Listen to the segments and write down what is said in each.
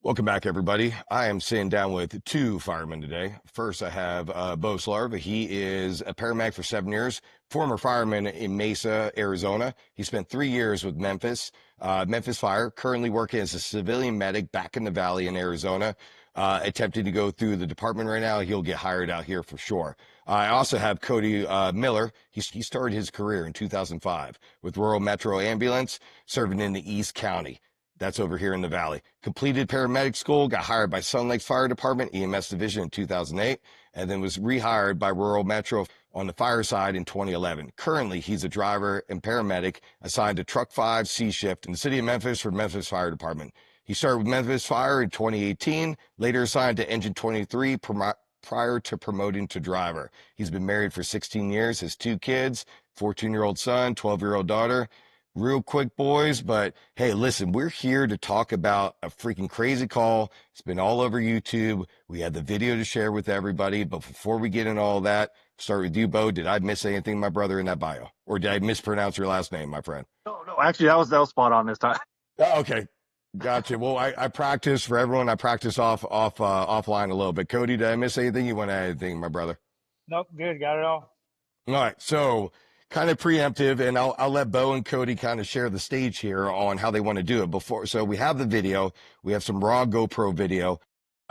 Welcome back, everybody. I am sitting down with two firemen today. First, I have Bo Slarv. He is a paramedic for 7 years, former fireman in Mesa, Arizona. He spent 3 years with Memphis Fire, currently working as a civilian medic back in the Valley in Arizona. Attempting to go through the department right now. He'll get hired out here for sure. I also have Cody Miller. He started his career in 2005 with Rural Metro Ambulance, serving in the East County. That's over here in the Valley. Completed paramedic school, got hired by Sun Lakes Fire Department, EMS Division in 2008, and then was rehired by Rural Metro on the fire side in 2011. Currently, he's a driver and paramedic assigned to Truck 5 C Shift in the city of Memphis for Memphis Fire Department. He started with Memphis Fire in 2018, later assigned to Engine 23 prior to promoting to driver. He's been married for 16 years, has 2 kids, 14-year-old son, 12-year-old daughter. Real quick, boys, but hey, listen, we're here to talk about a freaking crazy call. It's been all over YouTube. We had the video to share with everybody, but before we get into all that, start with you, Bo. Did I miss anything, my brother, in that bio? Or did I mispronounce your last name, my friend? No, actually, that was spot on this time. Oh, okay. Gotcha. Well, I practice for everyone. I practice offline a little bit. Cody, did I miss anything? You want to add anything, my brother? Nope, good, got it all. All right, so kind of preemptive, and I'll let Bo and Cody kind of share the stage here on how they want to do it before. So we have the video, we have some raw GoPro video.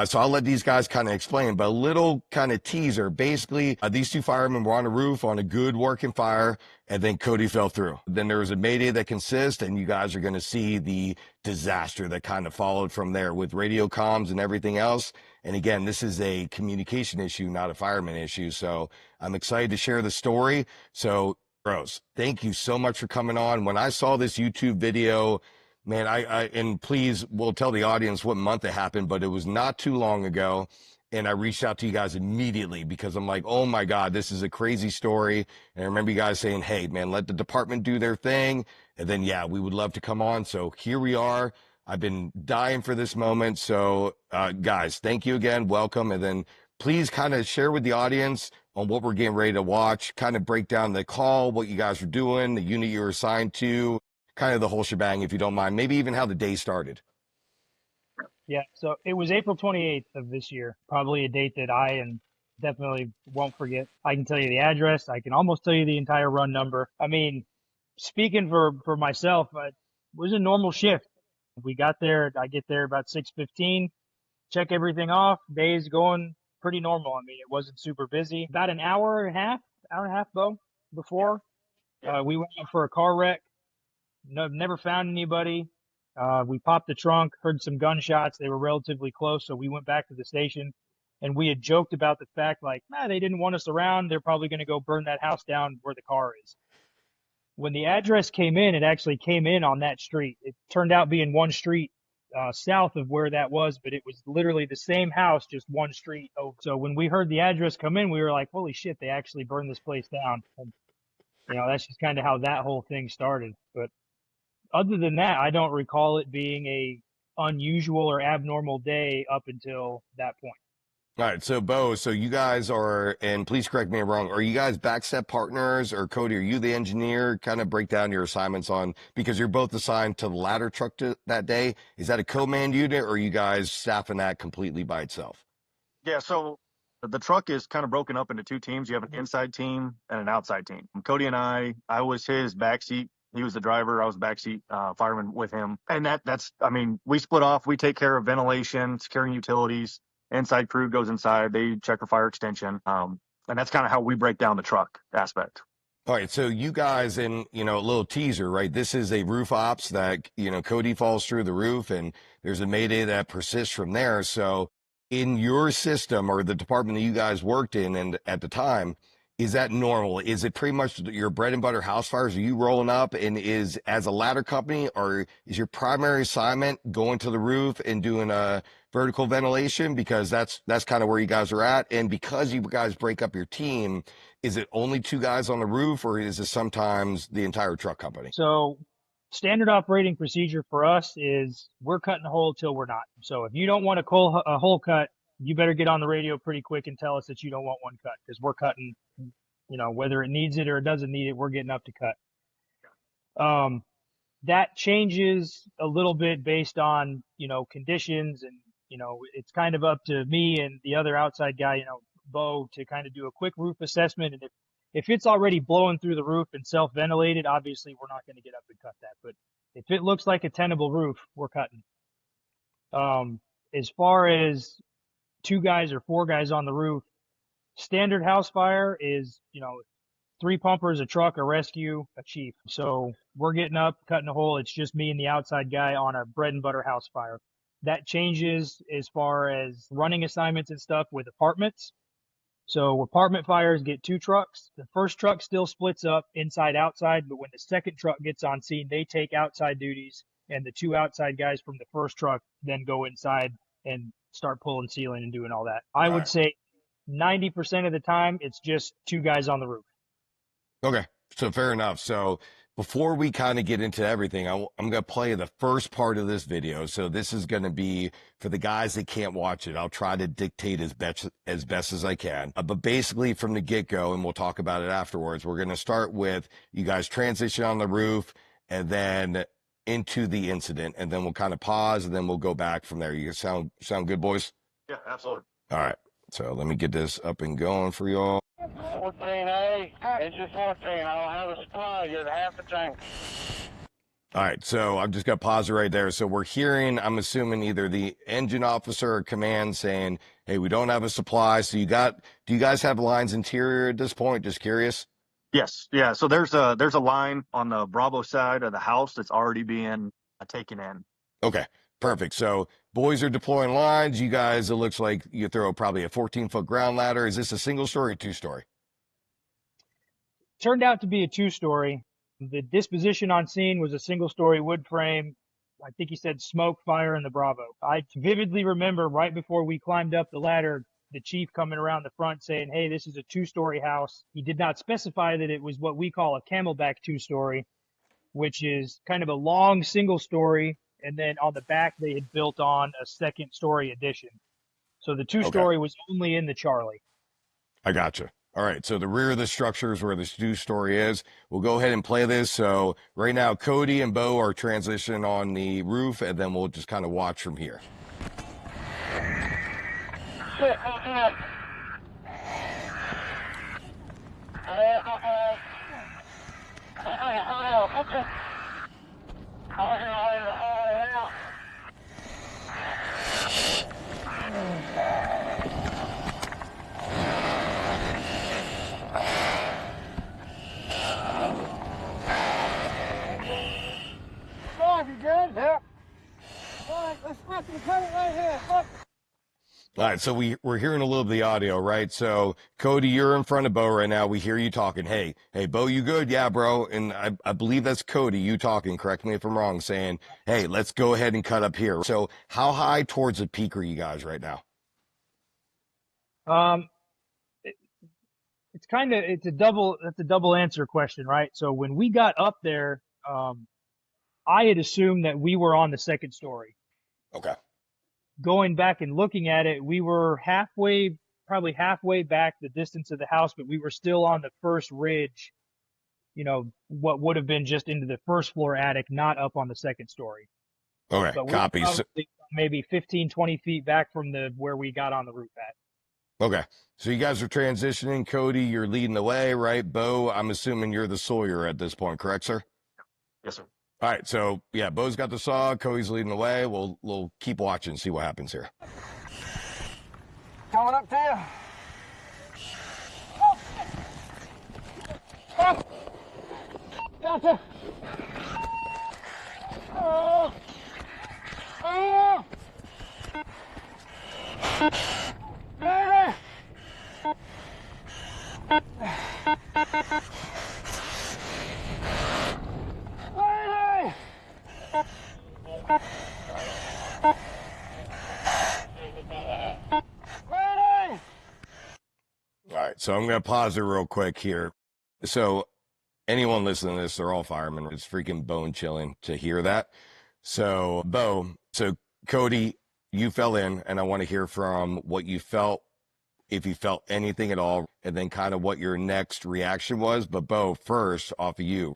So I'll let these guys kind of explain, but a little kind of teaser. Basically, these two firemen were on a roof on a good working fire, and then Cody fell through. Then there was a Mayday that consists, and you guys are going to see the disaster that kind of followed from there with radio comms and everything else. And again, this is a communication issue, not a fireman issue. So I'm excited to share the story. So, bros, thank you so much for coming on. When I saw this YouTube video, man, and please, we'll tell the audience what month it happened, but it was not too long ago. And I reached out to you guys immediately because I'm like, oh my God, this is a crazy story. And I remember you guys saying, hey, man, let the department do their thing. And then, yeah, we would love to come on. So here we are. I've been dying for this moment. So, guys, thank you again. Welcome. And then please kind of share with the audience on what we're getting ready to watch, kind of break down the call, what you guys were doing, the unit you were assigned to, kind of the whole shebang, if you don't mind. Maybe even how the day started. Yeah, so it was April 28th of this year, probably a date that I and definitely won't forget. I can tell you the address. I can almost tell you the entire run number. I mean, speaking for myself, it was a normal shift. We got there, I get there about 6:15, check everything off. Day's going pretty normal. I mean, it wasn't super busy. About an hour and a half, Bo, before we went out for a car wreck. No, never found anybody. We popped the trunk, heard some gunshots. They were relatively close, so we went back to the station, and we had joked about the fact, like, they didn't want us around. They're probably going to go burn that house down where the car is. When the address came in, it actually came in on that street. It turned out being one street south of where that was, but it was literally the same house, just one street over. So when we heard the address come in, we were like, holy shit, they actually burned this place down. And, that's just kind of how that whole thing started. But other than that, I don't recall it being a unusual or abnormal day up until that point. All right, so Bo, so you guys are, and please correct me if I'm wrong, are you guys backstep partners, or Cody, are you the engineer? Kind of break down your assignments on, because you're both assigned to the ladder truck that day. Is that a co-manned unit, or are you guys staffing that completely by itself? Yeah, so the truck is kind of broken up into two teams. You have an inside team and an outside team. Cody and I was his backseat. He was the driver. I was backseat fireman with him. And I mean, we split off. We take care of ventilation, securing utilities. Inside crew goes inside. They check for fire extension. And that's kind of how we break down the truck aspect. All right, so you guys, and a little teaser, right? This is a roof ops that Cody falls through the roof, and there's a Mayday that persists from there. So, in your system or the department that you guys worked in, and at the time, is that normal? Is it pretty much your bread and butter house fires? Are you rolling up, and is as a ladder company, or is your primary assignment going to the roof and doing a vertical ventilation, because that's kind of where you guys are at? And because you guys break up your team, is it only two guys on the roof, or is it sometimes the entire truck company? So standard operating procedure for us is we're cutting a hole till we're not. So if you don't want a hole cut, you better get on the radio pretty quick and tell us that you don't want one cut, because we're cutting, whether it needs it or it doesn't need it, we're getting up to cut. that changes a little bit based on, conditions, and, it's kind of up to me and the other outside guy, Bo, to kind of do a quick roof assessment. And if it's already blowing through the roof and self-ventilated, obviously we're not going to get up and cut that. But if it looks like a tenable roof, we're cutting. As far as 2 guys or 4 guys on the roof, standard house fire is, 3 pumpers, a truck, a rescue, a chief. So we're getting up, cutting a hole. It's just me and the outside guy on a bread and butter house fire. That changes as far as running assignments and stuff with apartments. So apartment fires get 2 trucks. The first truck still splits up inside outside, but when the second truck gets on scene, they take outside duties, and the 2 outside guys from the first truck then go inside and start pulling ceiling and doing all that. I All would right. say 90% of the time it's just 2 guys on the roof. Okay, so fair enough. So before we kind of get into everything, I'm going to play the first part of this video. So this is going to be for the guys that can't watch it. I'll try to dictate as best as I can. But basically from the get-go, and we'll talk about it afterwards, we're going to start with you guys transition on the roof and then into the incident, and then we'll kind of pause and then we'll go back from there. You sound good, boys? Yeah, absolutely. All right. So let me get this up and going for y'all. 14A, engine 14. I don't have a supply yet, half the tank. All right, so I'm just going to pause it right there. So we're hearing, I'm assuming, either the engine officer or command saying, hey, we don't have a supply. So do you guys have lines interior at this point? Just curious. Yes, yeah. So there's a line on the Bravo side of the house that's already being taken in. Okay, perfect. So boys are deploying lines. You guys, it looks like you throw probably a 14-foot ground ladder. Is this a single story or 2-story? Turned out to be a 2-story. The disposition on scene was a single-story wood frame. I think he said smoke, fire, and the Bravo. I vividly remember right before we climbed up the ladder, the chief coming around the front saying, hey, this is a 2-story house. He did not specify that it was what we call a camelback 2-story, which is kind of a long single story. And then on the back, they had built on a second-story addition. So the 2-story was only in the Charlie. I gotcha. All right, so the rear of the structure is where the 2-story is. We'll go ahead and play this. So right now, Cody and Bo are transitioning on the roof, and then we'll just kind of watch from here. All right, so we're hearing a little of the audio, right? So, Cody, you're in front of Bo right now. We hear you talking. Hey, Bo, you good? Yeah, bro. And I believe that's Cody, you talking. Correct me if I'm wrong, saying, hey, let's go ahead and cut up here. So, how high towards the peak are you guys right now? It's a double answer question, right? So when we got up there, I had assumed that we were on the second story. Okay. Going back and looking at it, we were probably halfway back the distance of the house, but we were still on the first ridge, what would have been just into the first floor attic, not up on the second story. Okay, But we copy. were maybe 15, 20 feet back from where we got on the roof at. Okay, so you guys are transitioning. Cody, you're leading the way, right? Bo, I'm assuming you're the sawyer at this point, correct, sir? Yes, sir. All right, so yeah, Bo's got the saw, Cody's leading the way. We'll keep watching, see what happens here. Coming up to you. Gotcha. Oh. Oh. Mayday. Mayday. Mayday. All right, so I'm going to pause it real quick here. So anyone listening to this, they're all firemen. It's freaking bone chilling to hear that. So Cody, you fell in, and I want to hear from what you felt, if you felt anything at all, and then kind of what your next reaction was. But Bo, first, off of you,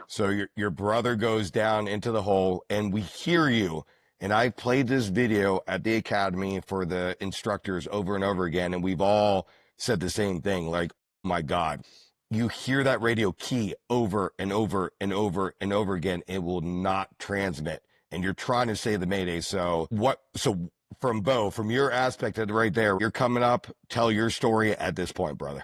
So your brother goes down into the hole, and we hear you. And I played this video at the academy for the instructors over and over again, and we've all said the same thing. Like, oh my God, you hear that radio key over and over and over and over again. It will not transmit, and you're trying to say the Mayday. So from Bo, from your aspect of it right there, you're coming up. Tell your story at this point, brother.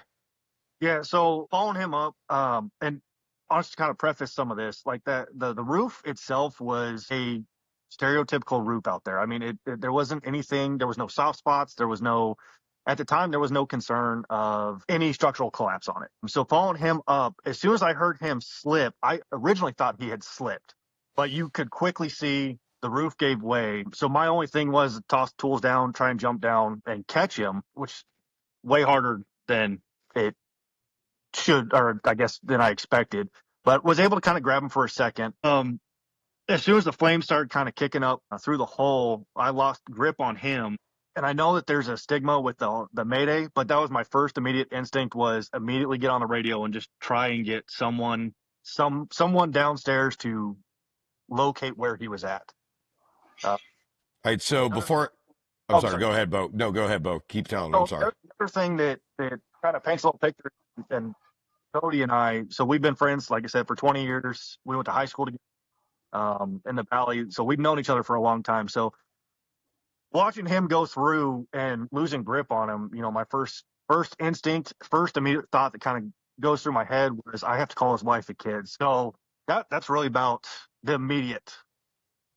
Yeah, so following him up, and I'll just kind of preface some of this, like the roof itself was a stereotypical roof out there. I mean, there wasn't anything, there was no soft spots, at the time, there was no concern of any structural collapse on it. So following him up, as soon as I heard him slip, I originally thought he had slipped, but you could quickly see the roof gave way. So my only thing was to toss tools down, try and jump down and catch him, which way harder than it should, or I guess than I expected, but was able to kind of grab him for a second. As soon as the flames started kind of kicking up through the hole, I lost grip on him. And I know that there's a stigma with the Mayday, but that was my first immediate instinct, was immediately get on the radio and just try and get someone downstairs to locate where he was at. All right. So I'm sorry. Go ahead, Bo. No, go ahead, Bo. Keep telling me. I'm sorry. The other thing that kind of paints a little picture, and Cody and I, so we've been friends, like I said, for 20 years. We went to high school together in the Valley, so we've known each other for a long time. So watching him go through and losing grip on him, my first instinct, first immediate thought that kind of goes through my head was, I have to call his wife and kids. So that's really about the immediate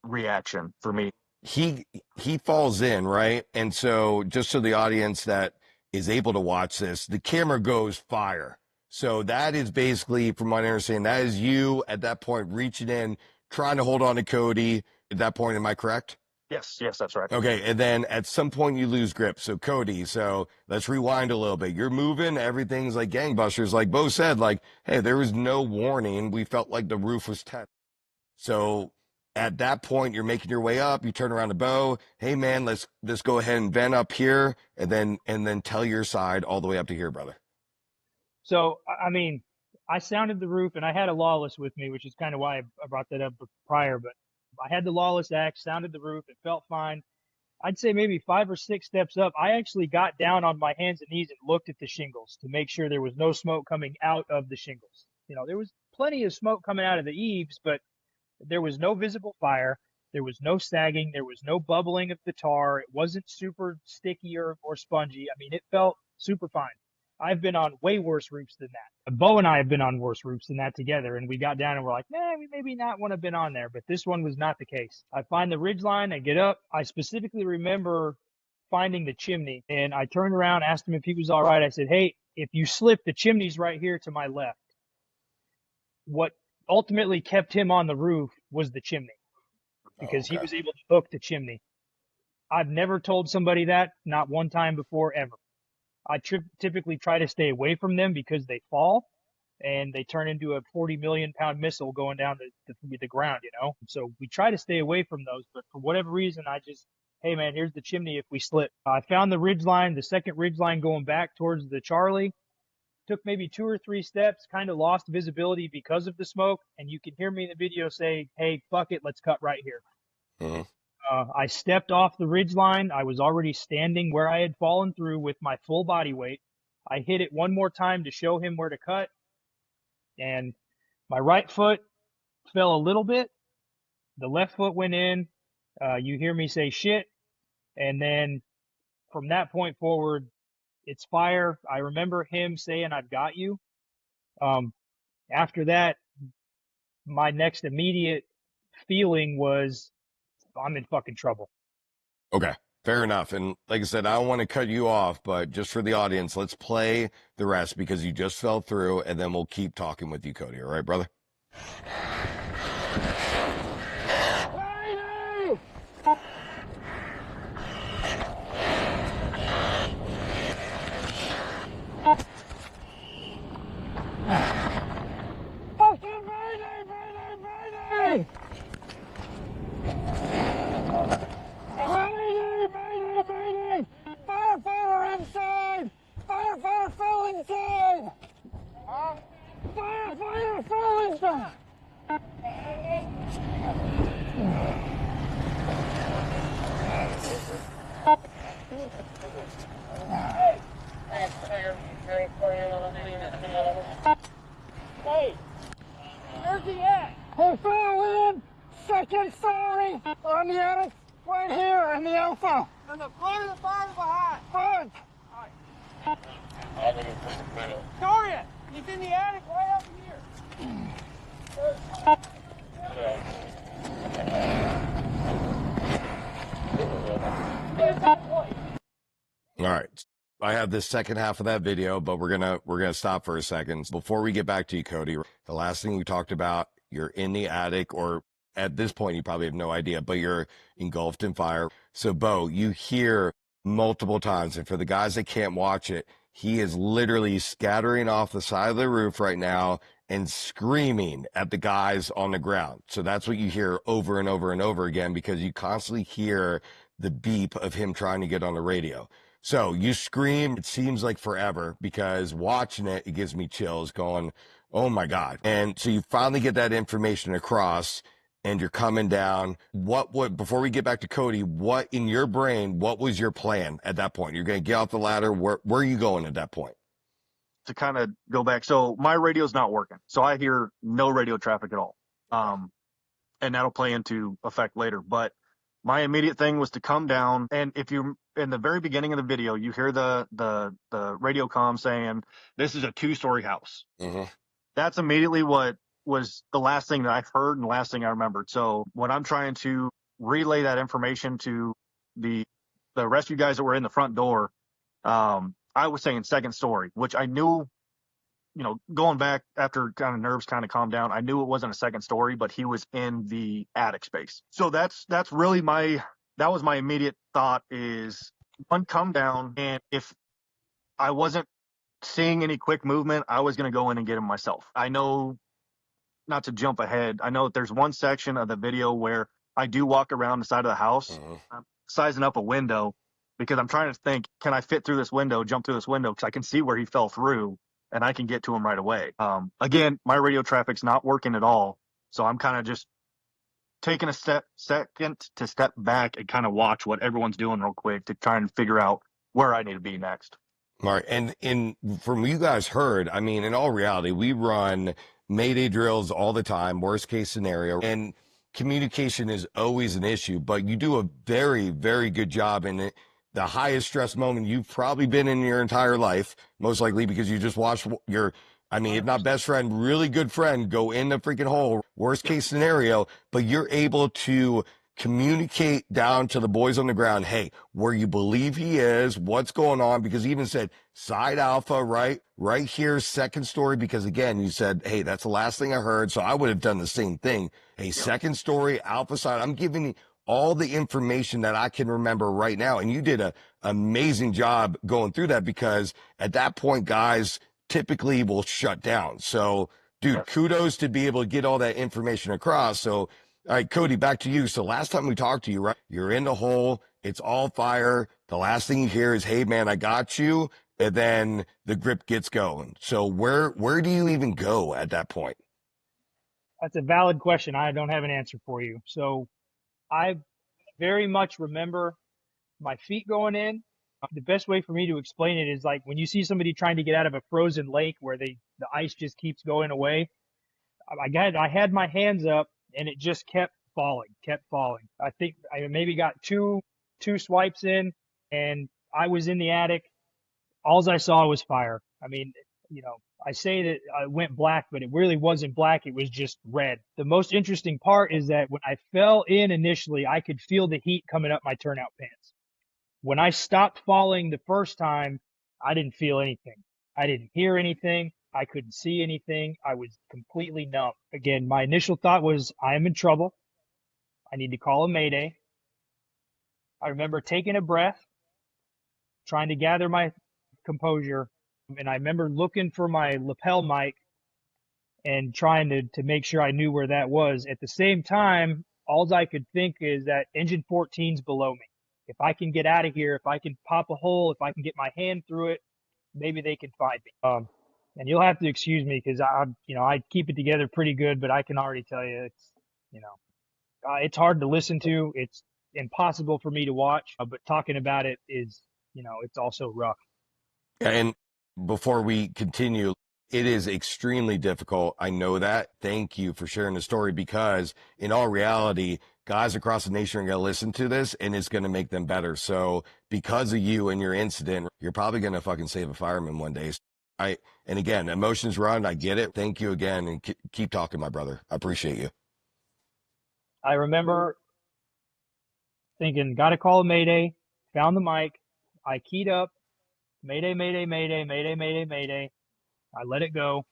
reaction for me. He falls in, right? And so just so the audience that is able to watch this, the camera goes fire. So that is basically, from what I understand, that is you at that point reaching in, trying to hold on to Cody at that point. Am I correct? Yes, that's right. Okay, and then at some point you lose grip. So Cody, let's rewind a little bit. You're moving, everything's like gangbusters. Like Bo said, like, hey, there was no warning. We felt like the roof was tense. So at that point, you're making your way up. You turn around to Bo. Hey man, let's go ahead and vent up here, and then tell your side all the way up to here, brother. So, I mean, I sounded the roof, and I had a Lawless with me, which is kind of why I brought that up prior, but I had the Lawless axe, sounded the roof, it felt fine. I'd say maybe 5 or 6 steps up, I actually got down on my hands and knees and looked at the shingles to make sure there was no smoke coming out of the shingles. There was plenty of smoke coming out of the eaves, but there was no visible fire. There was no sagging. There was no bubbling of the tar. It wasn't super sticky or spongy. I mean, it felt super fine. I've been on way worse roofs than that. Bo and I have been on worse roofs than that together, and we got down and we're like, we maybe not want to have been on there, but this one was not the case. I find the ridge line, I get up. I specifically remember finding the chimney, and I turned around, asked him if he was all right. I said, hey, if you slip, the chimney's right here to my left. What ultimately kept him on the roof was the chimney, because he was able to hook the chimney. I've never told somebody that, not one time before, ever. I typically try to stay away from them because they fall and they turn into a 40 million pound missile going down the ground, So we try to stay away from those, but for whatever reason, hey man, here's the chimney if we slip. I found the ridge line, the second ridge line going back towards the Charlie. Took maybe 2 or 3 steps, kind of lost visibility because of the smoke, and you can hear me in the video say, hey, fuck it, let's cut right here. Mm-hmm. I stepped off the ridge line. I was already standing where I had fallen through with my full body weight. I hit it one more time to show him where to cut, and my right foot fell a little bit. The left foot went in. You hear me say shit, and then from that point forward, it's fire. I remember him saying, I've got you. After that, my next immediate feeling was, I'm in fucking trouble. Okay, fair enough. And like I said, I don't want to cut you off, but just for the audience, let's play the rest because you just fell through, and then we'll keep talking with you, Cody. All right, brother? Firefighter inside! Firefighter fell inside! Firefighter fell inside! Hey, where's he at? He fell in second story on the attic, right here in the alpha. In the front of the barn behind. Front. Dorian, he's in the attic right up here. All right. I have this second half of that video, but we're gonna stop for a second. Before we get back to you, Cody, the last thing we talked about, you're in the attic, or at this point you probably have no idea, but you're engulfed in fire. So Bo, you hear multiple times, and for the guys that can't watch it, he is literally scattering off the side of the roof right now and screaming at the guys on the ground. So that's what you hear over and over and over again, because you constantly hear the beep of him trying to get on the radio. So you scream, it seems like forever, because watching it, it gives me chills going, oh my God. And so you finally get that information across and you're coming down. Before we get back to Cody, what in your brain, what was your plan at that point? You're going to get off the ladder. Where are you going at that point? To kind of go back, so my radio's not working. So I hear no radio traffic at all. And that'll play into effect later. But my immediate thing was to come down, and if you in the very beginning of the video, you hear the radio comm saying this is a 2-story house. Mm-hmm. That's immediately what was the last thing that I heard and the last thing I remembered. So when I'm trying to relay that information to the rescue guys that were in the front door, I was saying second story, which I knew, going back after kind of nerves kind of calmed down, I knew it wasn't a second story, but he was in the attic space. So that's really that was my immediate thought is one, come down. And if I wasn't seeing any quick movement, I was going to go in and get him myself. I know, not to jump ahead, I know that there's one section of the video where I do walk around the side of the house, Mm-hmm. sizing up a window, because I'm trying to think, can I fit through this window, jump through this window? Because I can see where he fell through and I can get to him right away. Again, my radio traffic's not working at all. So I'm kind of just taking a second to step back and kind of watch what everyone's doing real quick to try and figure out where I need to be next. All right. And from you guys heard, I mean, in all reality, we run Mayday drills all the time, worst case scenario, and communication is always an issue, but you do a very, very good job in it. The highest stress moment you've probably been in your entire life, most likely because you just watched your, I mean, if not best friend, really good friend go in the freaking hole, worst case scenario, but you're able to communicate down to the boys on the ground, hey, where you believe he is, what's going on, because he even said side alpha, right here, second story, because again, you said, hey, that's the last thing I heard, so I would have done the same thing. Hey, second story, alpha side, I'm giving you all the information that I can remember right now, and you did an amazing job going through that, because at that point, guys typically will shut down. So, dude, kudos to be able to get all that information across. So, all right, Cody, back to you. So last time we talked to you, right, you're in the hole, it's all fire. The last thing you hear is, hey, man, I got you. And then the grip gets going. So where do you even go at that point? That's a valid question. I don't have an answer for you. So I very much remember my feet going in. The best way for me to explain it is like when you see somebody trying to get out of a frozen lake where the ice just keeps going away. I had my hands up and it just kept falling. I think I maybe got two swipes in and I was in the attic. All I saw was fire. I mean, I say that I went black, but it really wasn't black. It was just red. The most interesting part is that when I fell in initially, I could feel the heat coming up my turnout pants. When I stopped falling the first time, I didn't feel anything. I didn't hear anything. I couldn't see anything. I was completely numb. Again, my initial thought was, I am in trouble. I need to call a Mayday. I remember taking a breath, trying to gather my composure, and I remember looking for my lapel mic and trying to make sure I knew where that was. At the same time, all I could think is that engine 14's below me. If I can get out of here, if I can pop a hole, if I can get my hand through it, maybe they can find me. And you'll have to excuse me because I keep it together pretty good, but I can already tell you it's hard to listen to. It's impossible for me to watch, but talking about it is it's also rough. And before we continue, it is extremely difficult. I know that. Thank you for sharing the story, because in all reality, guys across the nation are going to listen to this and it's going to make them better. So because of you and your incident, you're probably going to fucking save a fireman one day. And again, emotions run. I get it. Thank you again. And keep talking, my brother. I appreciate you. I remember thinking, got to call a Mayday, found the mic. I keyed up, Mayday, Mayday, Mayday, Mayday, Mayday, Mayday. I let it go.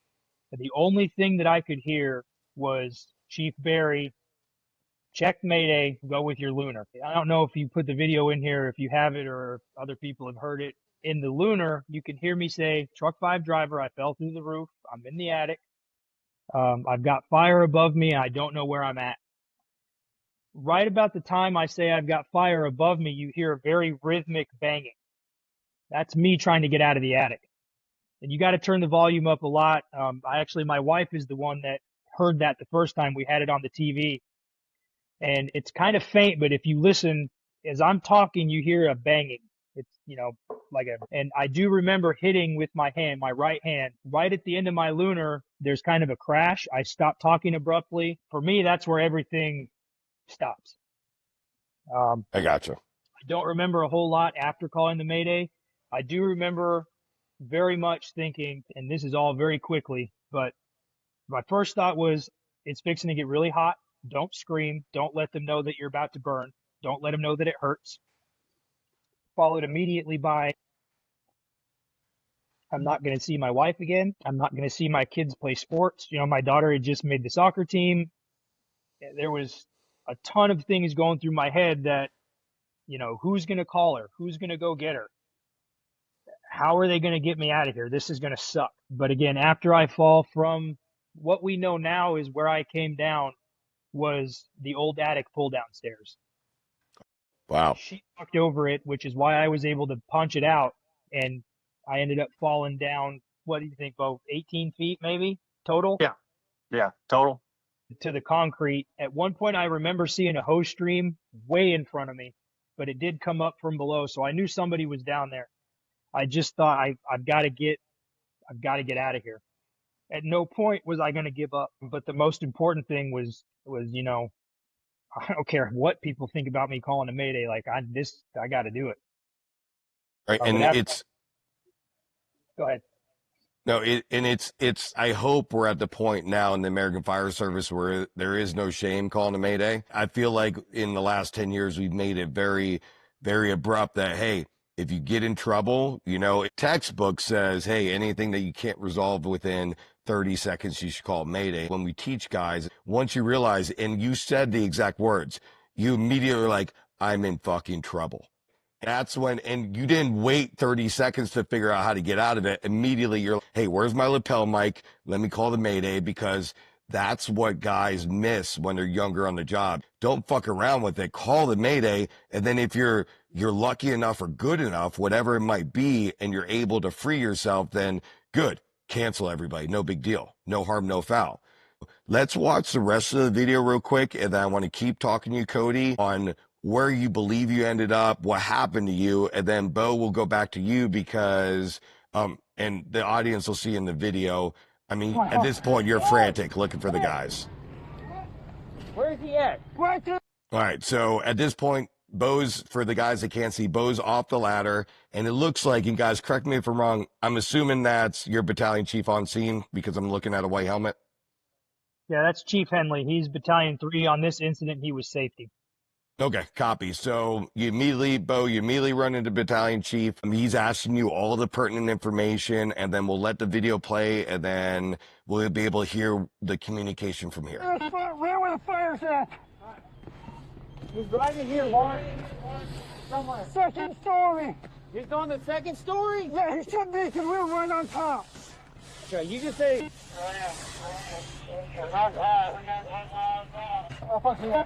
And the only thing that I could hear was Chief Barry, check Mayday, go with your lunar. I don't know if you put the video in here, if you have it, or if other people have heard it. In the lunar, you can hear me say, truck 5 driver, I fell through the roof. I'm in the attic. I've got fire above me. I don't know where I'm at. Right about the time I say I've got fire above me, you hear a very rhythmic banging. That's me trying to get out of the attic. And you got to turn the volume up a lot. My wife is the one that heard that the first time we had it on the TV. And it's kind of faint, but if you listen, as I'm talking, you hear a banging. It's, and I do remember hitting with my hand, my right hand, right at the end of my lunar. There's kind of a crash. I stopped talking abruptly. For me, that's where everything stops. I gotcha. I don't remember a whole lot after calling the Mayday. I do remember very much thinking, and this is all very quickly, but my first thought was, it's fixing to get really hot. Don't scream. Don't let them know that you're about to burn. Don't let them know that it hurts. Followed immediately by, I'm not going to see my wife again. I'm not going to see my kids play sports. My daughter had just made the soccer team. There was a ton of things going through my head that, who's going to call her? Who's going to go get her? How are they going to get me out of here? This is going to suck. But again, after I fall from what we know now is where I came down was the old attic pull down stairs. Wow. She knocked over it, which is why I was able to punch it out. And I ended up falling down, what do you think, Bo? 18 feet maybe total? Yeah, total. To the concrete. At one point, I remember seeing a hose stream way in front of me, but it did come up from below. So I knew somebody was down there. I just thought I've got to get out of here. At no point was I going to give up. But the most important thing was, I don't care what people think about me calling a Mayday. Like I got to do it. Right. And go ahead. No, it's, I hope we're at the point now in the American Fire Service where there is no shame calling a Mayday. I feel like in the last 10 years, we've made it very, very abrupt that, hey, if you get in trouble, textbook says, hey, anything that you can't resolve within 30 seconds, you should call Mayday. When we teach guys, once you realize, and you said the exact words, you immediately are like, I'm in fucking trouble. That's when, and you didn't wait 30 seconds to figure out how to get out of it. Immediately you're like, hey, where's my lapel mic? Let me call the Mayday, because that's what guys miss when they're younger on the job. Don't fuck around with it. Call the Mayday. And then if you're lucky enough or good enough, whatever it might be, and you're able to free yourself, then good. Cancel everybody. No big deal. No harm, no foul. Let's watch the rest of the video real quick. And then I want to keep talking to you, Cody, on where you believe you ended up, what happened to you, and then Bo will go back to you because, and the audience will see in the video. I mean, at this point, you're frantic looking for the guys. Where's he at? Right there. All right, so at this point, Bo's, for the guys that can't see, Bo's off the ladder, and it looks like, and guys, correct me if I'm wrong, I'm assuming that's your battalion chief on scene because I'm looking at a white helmet. Yeah, that's Chief Henley. He's Battalion 3. On this incident, he was safety. Okay, copy. So you immediately run into battalion chief. He's asking you all the pertinent information, and then we'll let the video play, and then we'll be able to hear the communication from here. Where the fire's at? He's right in here, Mark. Somewhere. Second story. He's on the second story? Yeah, he should be, because we're right on top. Okay, you just say... Oh, fuck you.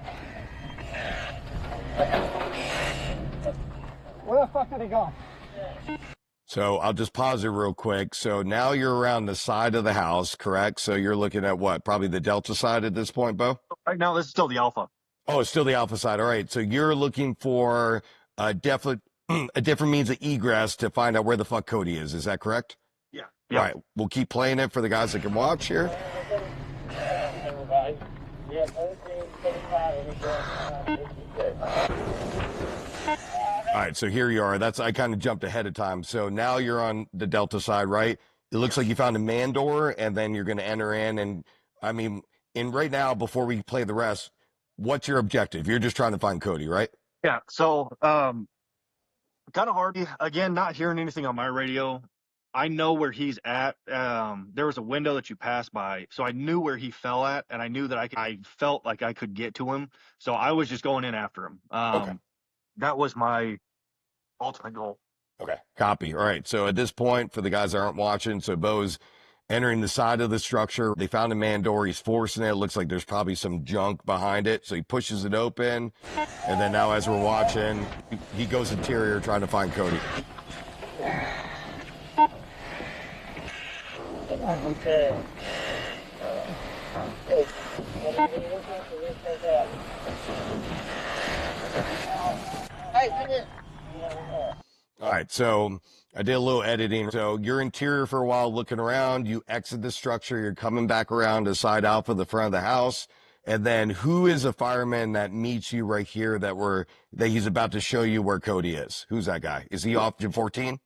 Where the fuck did he go? So I'll just pause it real quick. So now you're around the side of the house, correct? So you're looking at what? Probably the Delta side at this point, Bo? Right now, this is still the Alpha. Oh, it's still the Alpha side. All right. So you're looking for definitely a different means of egress to find out where the fuck Cody is. Is that correct? Yeah. All right. We'll keep playing it for the guys that can watch here. All right, so here you are. I kind of jumped ahead of time. So now you're on the Delta side, right? It looks like you found a man door, and then you're going to enter in. And I mean, right now, before we play the rest, what's your objective? You're just trying to find Cody, right? Yeah. So, kind of hard. Again, not hearing anything on my radio. I know where he's at. There was a window that you passed by, so I knew where he fell at, and I knew that I felt like I could get to him. So I was just going in after him. Okay. That was my ultimate goal. Okay. Copy. All right. So at this point, for the guys that aren't watching, so Bo's entering the side of the structure. They found a man door. He's forcing it. It looks like there's probably some junk behind it. So he pushes it open. And then now as we're watching, he goes interior trying to find Cody. Okay. Hey, come here. All right, so I did a little editing. So you're interior for a while looking around. You exit the structure. You're coming back around to side out for the front of the house. And then who is a fireman that meets you right here that he's about to show you where Cody is? Who's that guy? Is he off to 14?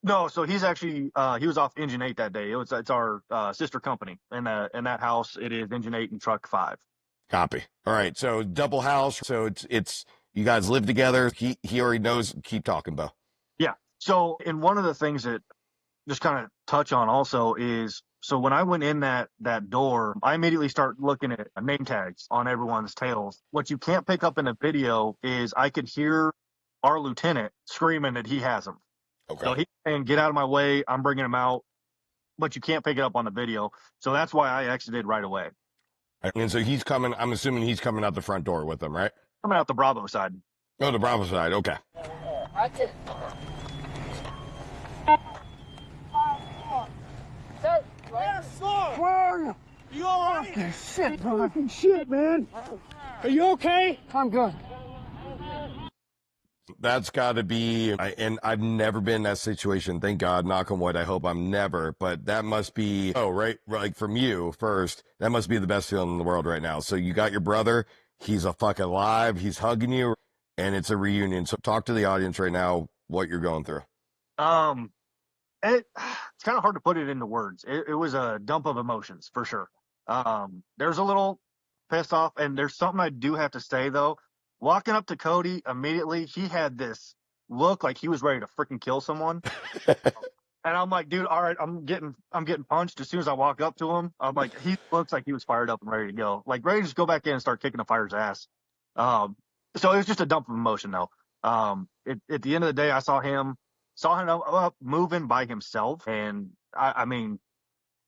No, so he's actually he was off Engine 8 that day. It's our sister company. In that house, it is Engine 8 and Truck 5. Copy. All right, so double house. So it's you guys live together. He already knows. Keep talking, Bo. Yeah. So, and one of the things that just kind of touch on also is, so when I went in that door, I immediately start looking at name tags on everyone's tails. What you can't pick up in the video is I could hear our lieutenant screaming that he has them. Okay. So he's saying, "Get out of my way. I'm bringing him out." But you can't pick it up on the video. So that's why I exited right away. And so he's coming. I'm assuming he's coming out the front door with them, right? Coming out the Bravo side. Oh, the Bravo side. Okay. That's it. Sir, Where are you? you all right? Okay, shit, fucking shit, man. Are you okay? I'm good. That's got to be, and I've never been in that situation. Thank God, knock on wood. I hope I'm never, but that must be, right, like from you first, that must be the best feeling in the world right now. So you got your brother, he's a fucking alive, he's hugging you, and it's a reunion. So talk to the audience right now what you're going through. It's kind of hard to put it into words. It was a dump of emotions for sure. There's a little pissed off, and there's something I do have to say though. Walking up to Cody immediately, he had this look like he was ready to freaking kill someone. And I'm like, dude, all right, I'm getting punched as soon as I walk up to him. I'm like, he looks like he was fired up and ready to go, like ready to just go back in and start kicking the fire's ass. So it was just a dump of emotion though. At the end of the day, I saw him up moving by himself, and I mean,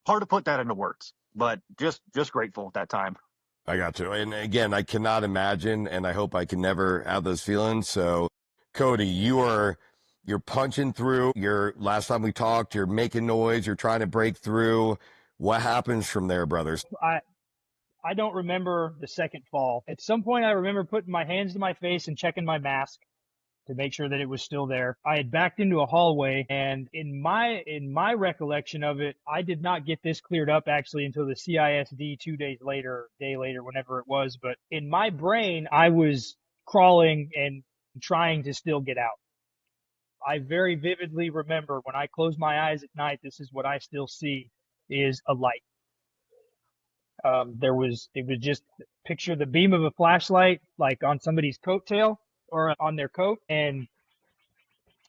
hard to put that into words, but just grateful at that time. I got to. And again, I cannot imagine, and I hope I can never have those feelings. So, Cody, you're punching through. Last time we talked, you're making noise. You're trying to break through. What happens from there, brothers? I don't remember the second fall. At some point, I remember putting my hands to my face and checking my mask to make sure that it was still there. I had backed into a hallway, and in my recollection of it, I did not get this cleared up actually until the CISD 2 days later, day later, whenever it was. But in my brain, I was crawling and trying to still get out. I very vividly remember when I close my eyes at night, this is what I still see is a light. It was just picture the beam of a flashlight like on somebody's coattail or on their coat, and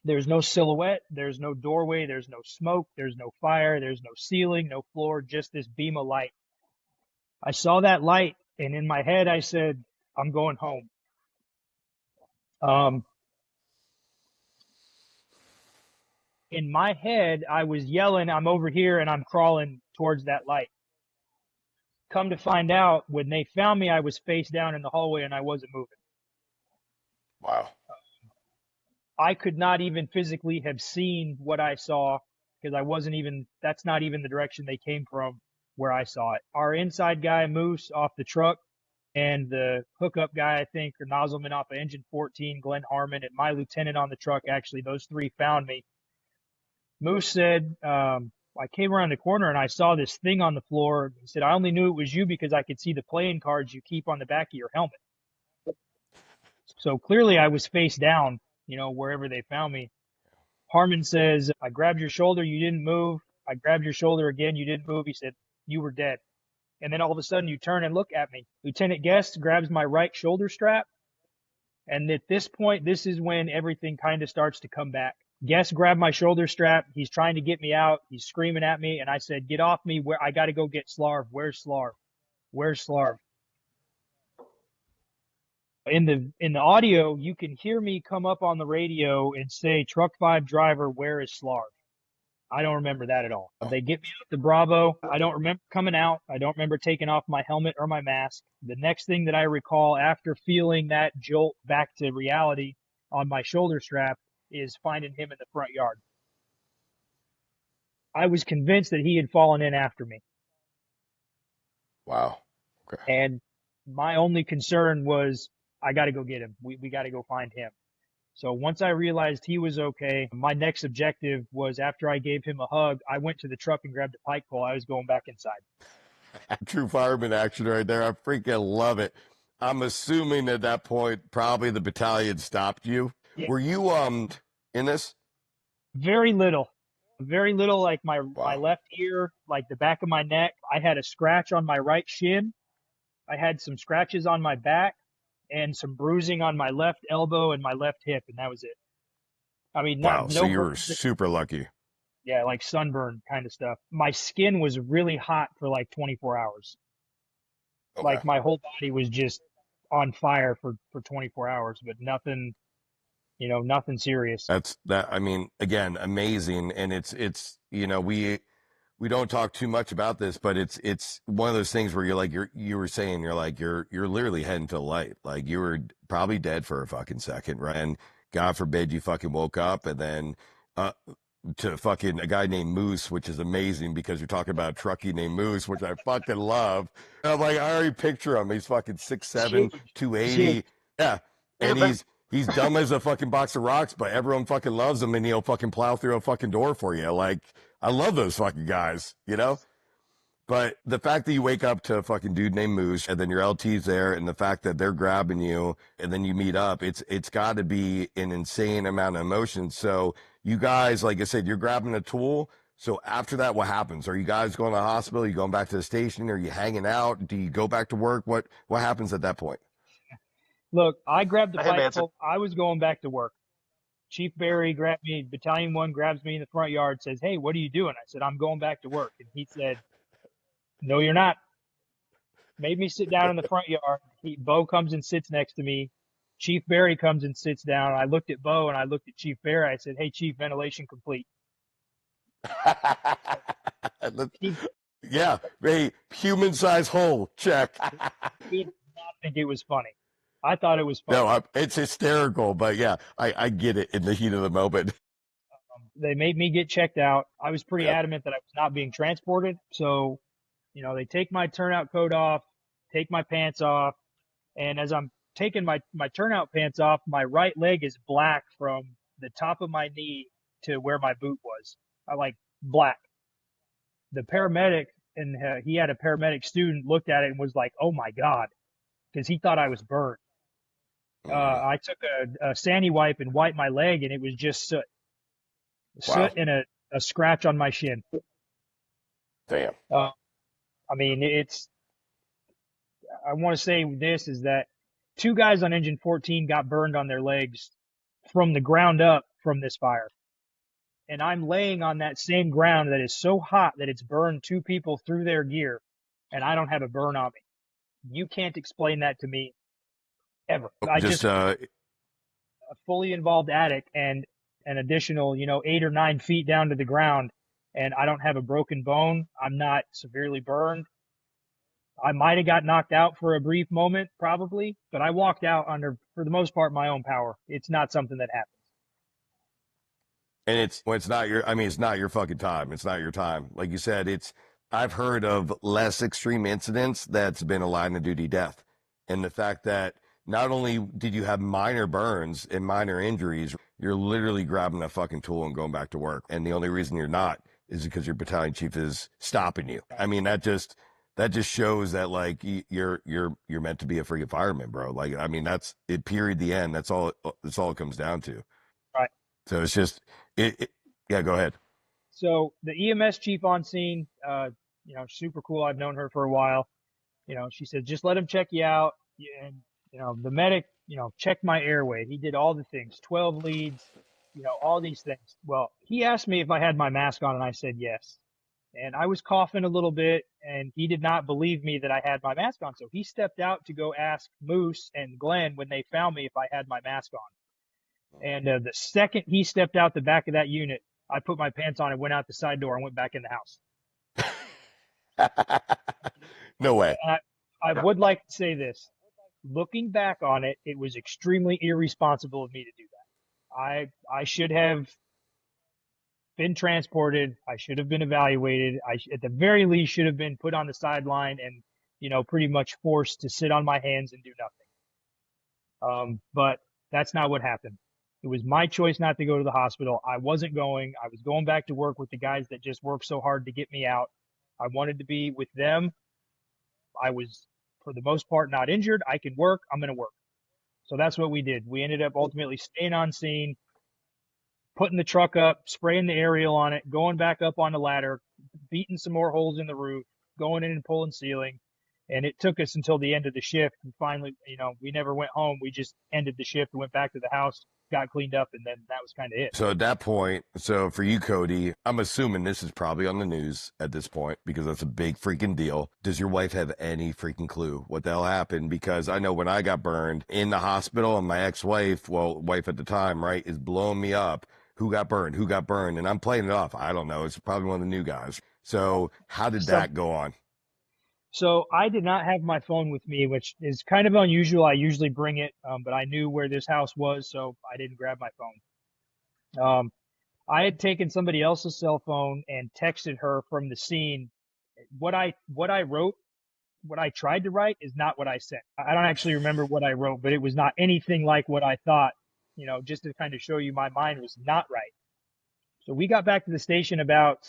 there's no silhouette, there's no doorway, there's no smoke, there's no fire, there's no ceiling, no floor, just this beam of light. I saw that light, and in my head I said, I'm going home. In my head, I was yelling, I'm over here, and I'm crawling towards that light. Come to find out, when they found me, I was face down in the hallway and I wasn't moving. Wow. I could not even physically have seen what I saw because that's not even the direction they came from where I saw it. Our inside guy, Moose, off the truck, and the hookup guy, I think, or nozzleman off of engine 14, Glenn Harmon, and my lieutenant on the truck. Actually, those three found me. Moose said, I came around the corner and I saw this thing on the floor. He said, I only knew it was you because I could see the playing cards you keep on the back of your helmet. So clearly I was face down, wherever they found me. Harmon says, I grabbed your shoulder, you didn't move. I grabbed your shoulder again, you didn't move. He said, you were dead. And then all of a sudden you turn and look at me. Lieutenant Guest grabs my right shoulder strap. And at this point, this is when everything kind of starts to come back. Guest grabbed my shoulder strap. He's trying to get me out. He's screaming at me. And I said, get off me. I got to go get Slarv. Where's Slarv? Where's Slarv? In the audio, you can hear me come up on the radio and say, Truck 5 driver, where is Slarv? I don't remember that at all. They get me out to Bravo. I don't remember coming out. I don't remember taking off my helmet or my mask. The next thing that I recall after feeling that jolt back to reality on my shoulder strap is finding him in the front yard. I was convinced that he had fallen in after me. Wow. Okay. And my only concern was, I got to go get him. We got to go find him. So once I realized he was okay, my next objective was, after I gave him a hug, I went to the truck and grabbed a pike pole. I was going back inside. True fireman action right there. I freaking love it. I'm assuming at that point, probably the battalion stopped you. Yeah. Were you in this? Very little, like my left ear, like the back of my neck. I had a scratch on my right shin. I had some scratches on my back and some bruising on my left elbow and my left hip, and that was it. I mean, so you were super lucky. Yeah, like sunburn kind of stuff. My skin was really hot for like 24 hours. Okay. Like my whole body was just on fire for 24 hours, but nothing, nothing serious. I mean, again, amazing. And it's, we don't talk too much about this, but it's one of those things where you were saying, you're literally heading to the light. Like, you were probably dead for a fucking second, right? And God forbid you fucking woke up, and then, to fucking a guy named Moose, which is amazing because you're talking about a truckie named Moose, which I fucking love. And I'm like, I already picture him. He's fucking 6'7", 280. Yeah. And he's dumb as a fucking box of rocks, but everyone fucking loves him, and he'll fucking plow through a fucking door for you. Like, I love those fucking guys, But the fact that you wake up to a fucking dude named Moose, and then your LT's there, and the fact that they're grabbing you, and then you meet up, it's got to be an insane amount of emotion. So you guys, like I said, you're grabbing a tool. So after that, what happens? Are you guys going to the hospital? Are you going back to the station? Are you hanging out? Do you go back to work? What happens at that point? Look, I grabbed the pike pole. I was going back to work. Chief Barry grabbed me. Battalion 1 grabs me in the front yard, says, hey, what are you doing? I said, I'm going back to work. And he said, no, you're not. Made me sit down in the front yard. Bo comes and sits next to me. Chief Barry comes and sits down. I looked at Bo and I looked at Chief Barry. I said, hey, Chief, ventilation complete. Yeah, a human-sized hole, check. He did not think it was funny. I thought it was funny. No, it's hysterical, but yeah, I get it in the heat of the moment. They made me get checked out. I was pretty adamant that I was not being transported. So, they take my turnout coat off, take my pants off. And as I'm taking my turnout pants off, my right leg is black from the top of my knee to where my boot was. I like black. The paramedic, and he had a paramedic student, looked at it and was like, oh my God, because he thought I was burned. I took a sandy wipe and wiped my leg, and it was just soot. Wow. Soot and a scratch on my shin. Damn. I mean, I want to say this is that 2 guys on engine 14 got burned on their legs from the ground up from this fire. And I'm laying on that same ground that is so hot that it's burned 2 people through their gear, and I don't have a burn on me. You can't explain that to me ever. I just a fully involved addict and an additional, 8 or 9 feet down to the ground, and I don't have a broken bone. I'm not severely burned. I might have got knocked out for a brief moment, probably, but I walked out under, for the most part, my own power. It's not something that happens. And it's not your fucking time. It's not your time. Like you said, I've heard of less extreme incidents that's been a line of duty death. And the fact that not only did you have minor burns and minor injuries, you're literally grabbing a fucking tool and going back to work. And the only reason you're not is because your battalion chief is stopping you. I mean, that just shows that like you're meant to be a freaking fireman, bro. Like, I mean, that's it, period, the end. That's all it comes down to. Right. So it's just yeah, go ahead. So the EMS chief on scene, super cool. I've known her for a while. She said, just let him check you out. And, the medic, checked my airway. He did all the things, 12 leads, all these things. Well, he asked me if I had my mask on, and I said yes. And I was coughing a little bit, and he did not believe me that I had my mask on. So he stepped out to go ask Moose and Glenn when they found me if I had my mask on. And the second he stepped out the back of that unit, I put my pants on and went out the side door and went back in the house. No way. And I would like to say this. Looking back on it, it was extremely irresponsible of me to do that. I should have been transported. I should have been evaluated. At the very least, should have been put on the sideline and, pretty much forced to sit on my hands and do nothing. But that's not what happened. It was my choice not to go to the hospital. I wasn't going. I was going back to work with the guys that just worked so hard to get me out. I wanted to be with them. I was, for the most part, not injured. I can work. I'm going to work. So that's what we did. We ended up ultimately staying on scene, putting the truck up, spraying the aerial on it, going back up on the ladder, beating some more holes in the roof, going in and pulling ceiling. And it took us until the end of the shift. And finally, we never went home. We just ended the shift, went back to the house, got cleaned up, and then that was kind of it. So at that point, so for you, Cody, I'm assuming this is probably on the news at this point because that's a big freaking deal. Does your wife have any freaking clue what the hell happened? Because I know when I got burned in the hospital, and my ex-wife, wife at the time, right, is blowing me up. Who got burned? Who got burned? And I'm playing it off. I don't know. It's probably one of the new guys. So how did that go on? So I did not have my phone with me, which is kind of unusual. I usually bring it, but I knew where this house was, so I didn't grab my phone. I had taken somebody else's cell phone and texted her from the scene. What I wrote, what I tried to write is not what I sent. I don't actually remember what I wrote, but it was not anything like what I thought, just to kind of show you my mind was not right. So we got back to the station about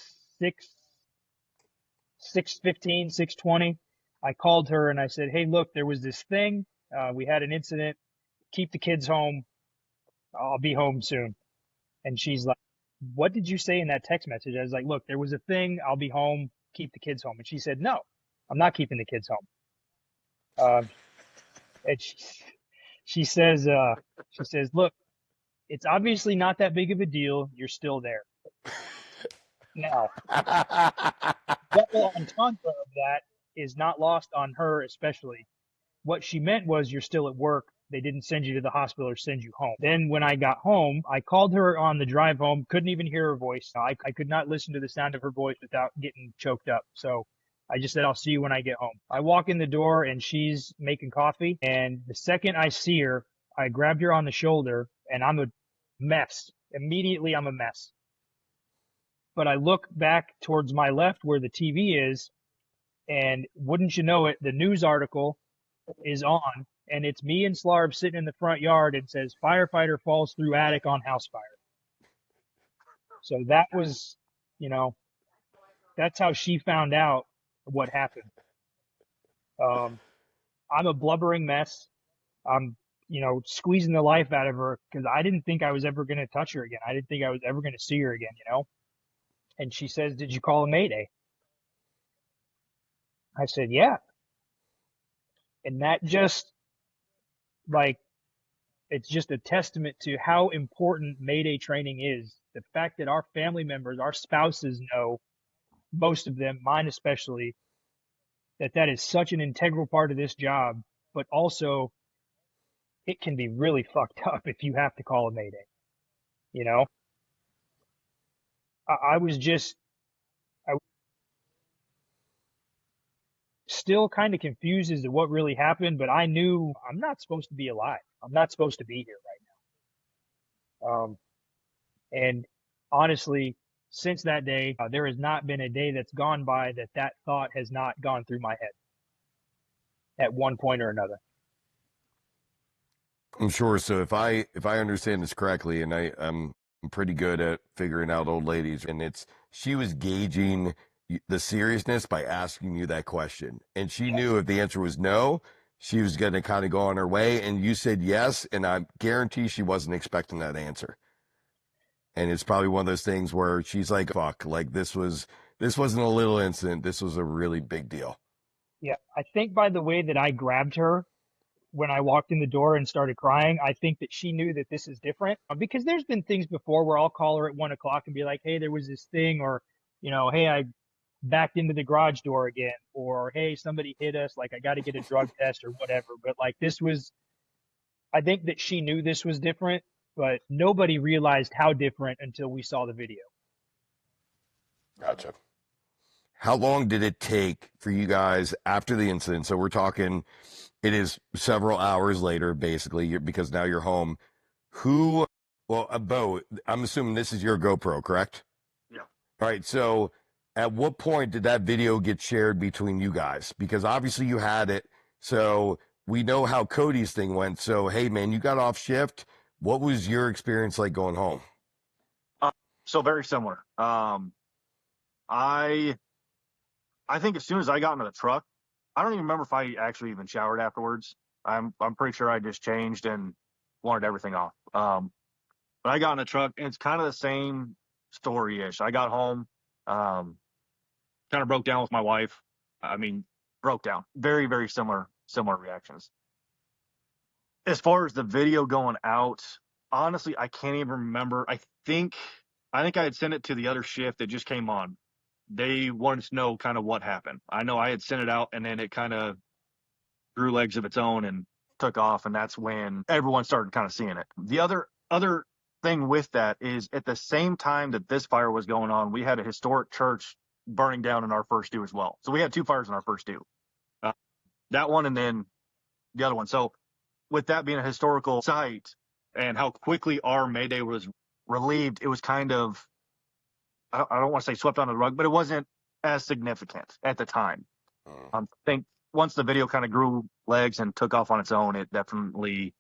6:15, 6:20. I called her and I said, hey, look, there was this thing. We had an incident. Keep the kids home. I'll be home soon. And she's like, what did you say in that text message? I was like, look, there was a thing. I'll be home. Keep the kids home. And she said, no, I'm not keeping the kids home. And she says, look, it's obviously not that big of a deal. You're still there. Now, double entendre of that is not lost on her, especially. What she meant was you're still at work. They didn't send you to the hospital or send you home. Then when I got home, I called her on the drive home, couldn't even hear her voice. I could not listen to the sound of her voice without getting choked up. So I just said, I'll see you when I get home. I walk in the door and she's making coffee. And the second I see her, I grabbed her on the shoulder and I'm a mess. Immediately, I'm a mess. But I look back towards my left where the TV is, and wouldn't you know it, the news article is on, and it's me and Slarb sitting in the front yard and says, firefighter falls through attic on house fire. So that was, that's how she found out what happened. I'm a blubbering mess. I'm, squeezing the life out of her because I didn't think I was ever going to touch her again. I didn't think I was ever going to see her again, And she says, did you call a Mayday? I said, yeah. And that just, it's just a testament to how important Mayday training is. The fact that our family members, our spouses know, most of them, mine especially, that is such an integral part of this job, but also it can be really fucked up if you have to call a Mayday. I was still kind of confused as to what really happened, but I knew I'm not supposed to be alive. I'm not supposed to be here right now. And honestly, since that day, there has not been a day that's gone by that thought has not gone through my head at one point or another. I'm sure. So if I understand this correctly, and I'm pretty good at figuring out old ladies, and it's she was gauging the seriousness by asking you that question, and she knew if the answer was no, she was going to kind of go on her way, and you said yes, and I guarantee she wasn't expecting that answer. And it's probably one of those things where she's like, "Fuck!" Like this wasn't a little incident. This was a really big deal. Yeah, I think by the way that I grabbed her when I walked in the door and started crying, I think that she knew that this is different because there's been things before where I'll call her at 1 o'clock and be like, hey, there was this thing, or, hey, I backed into the garage door again, or hey, somebody hit us, like I got to get a drug test or whatever. But like I think that she knew this was different, but nobody realized how different until we saw the video. Gotcha. How long did it take for you guys after the incident? So we're talking, it is several hours later, basically, because now you're home. Bo, I'm assuming this is your GoPro, correct? Yeah. All right. So at what point did that video get shared between you guys? Because obviously you had it. So we know how Cody's thing went. So, hey, man, you got off shift. What was your experience like going home? So very similar. I think as soon as I got into the truck, I don't even remember if I actually even showered afterwards. I'm pretty sure I just changed and wanted everything off. But I got in the truck, and it's kind of the same story-ish. I got home, kind of broke down with my wife. I mean, broke down. Very, very similar reactions. As far as the video going out, honestly, I can't even remember. I think I had sent it to the other shift that just came on. They wanted to know kind of what happened. I know I had sent it out, and then it kind of grew legs of its own and took off, and that's when everyone started kind of seeing it. The other thing with that is at the same time that this fire was going on, we had a historic church burning down in our first due as well. So we had two fires in our first due. That one and then the other one. So with that being a historical site and how quickly our Mayday was relieved, it was kind of, I don't want to say swept under the rug, but it wasn't as significant at the time. I think once the video kind of grew legs and took off on its own, it definitely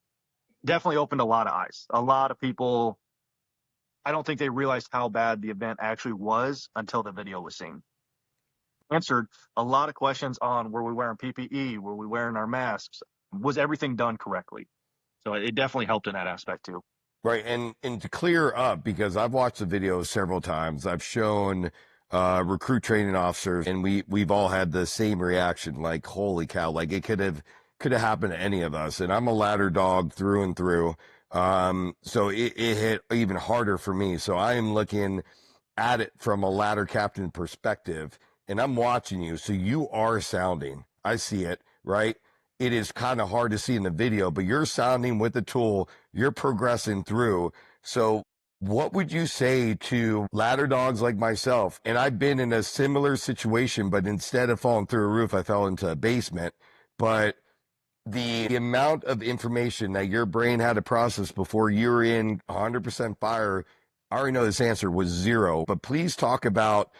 opened a lot of eyes. A lot of people, I don't think they realized how bad the event actually was until the video was seen. Answered a lot of questions on, were we wearing PPE? Were we wearing our masks? Was everything done correctly? So it definitely helped in that aspect too. Right, and to clear up, because I've watched the video several times, I've shown recruit training officers, and we've all had the same reaction, like holy cow, like it could have happened to any of us. And I'm a ladder dog through and through, so it hit even harder for me. So I am looking at it from a ladder captain perspective, and I'm watching you. So you are sounding. I see it, right? It is kind of hard to see in the video, but you're sounding with the tool, you're progressing through. So what would you say to ladder dogs like myself? And I've been in a similar situation, but instead of falling through a roof, I fell into a basement. But the amount of information that your brain had to process before you were in 100% fire, I already know this answer was zero. But please talk about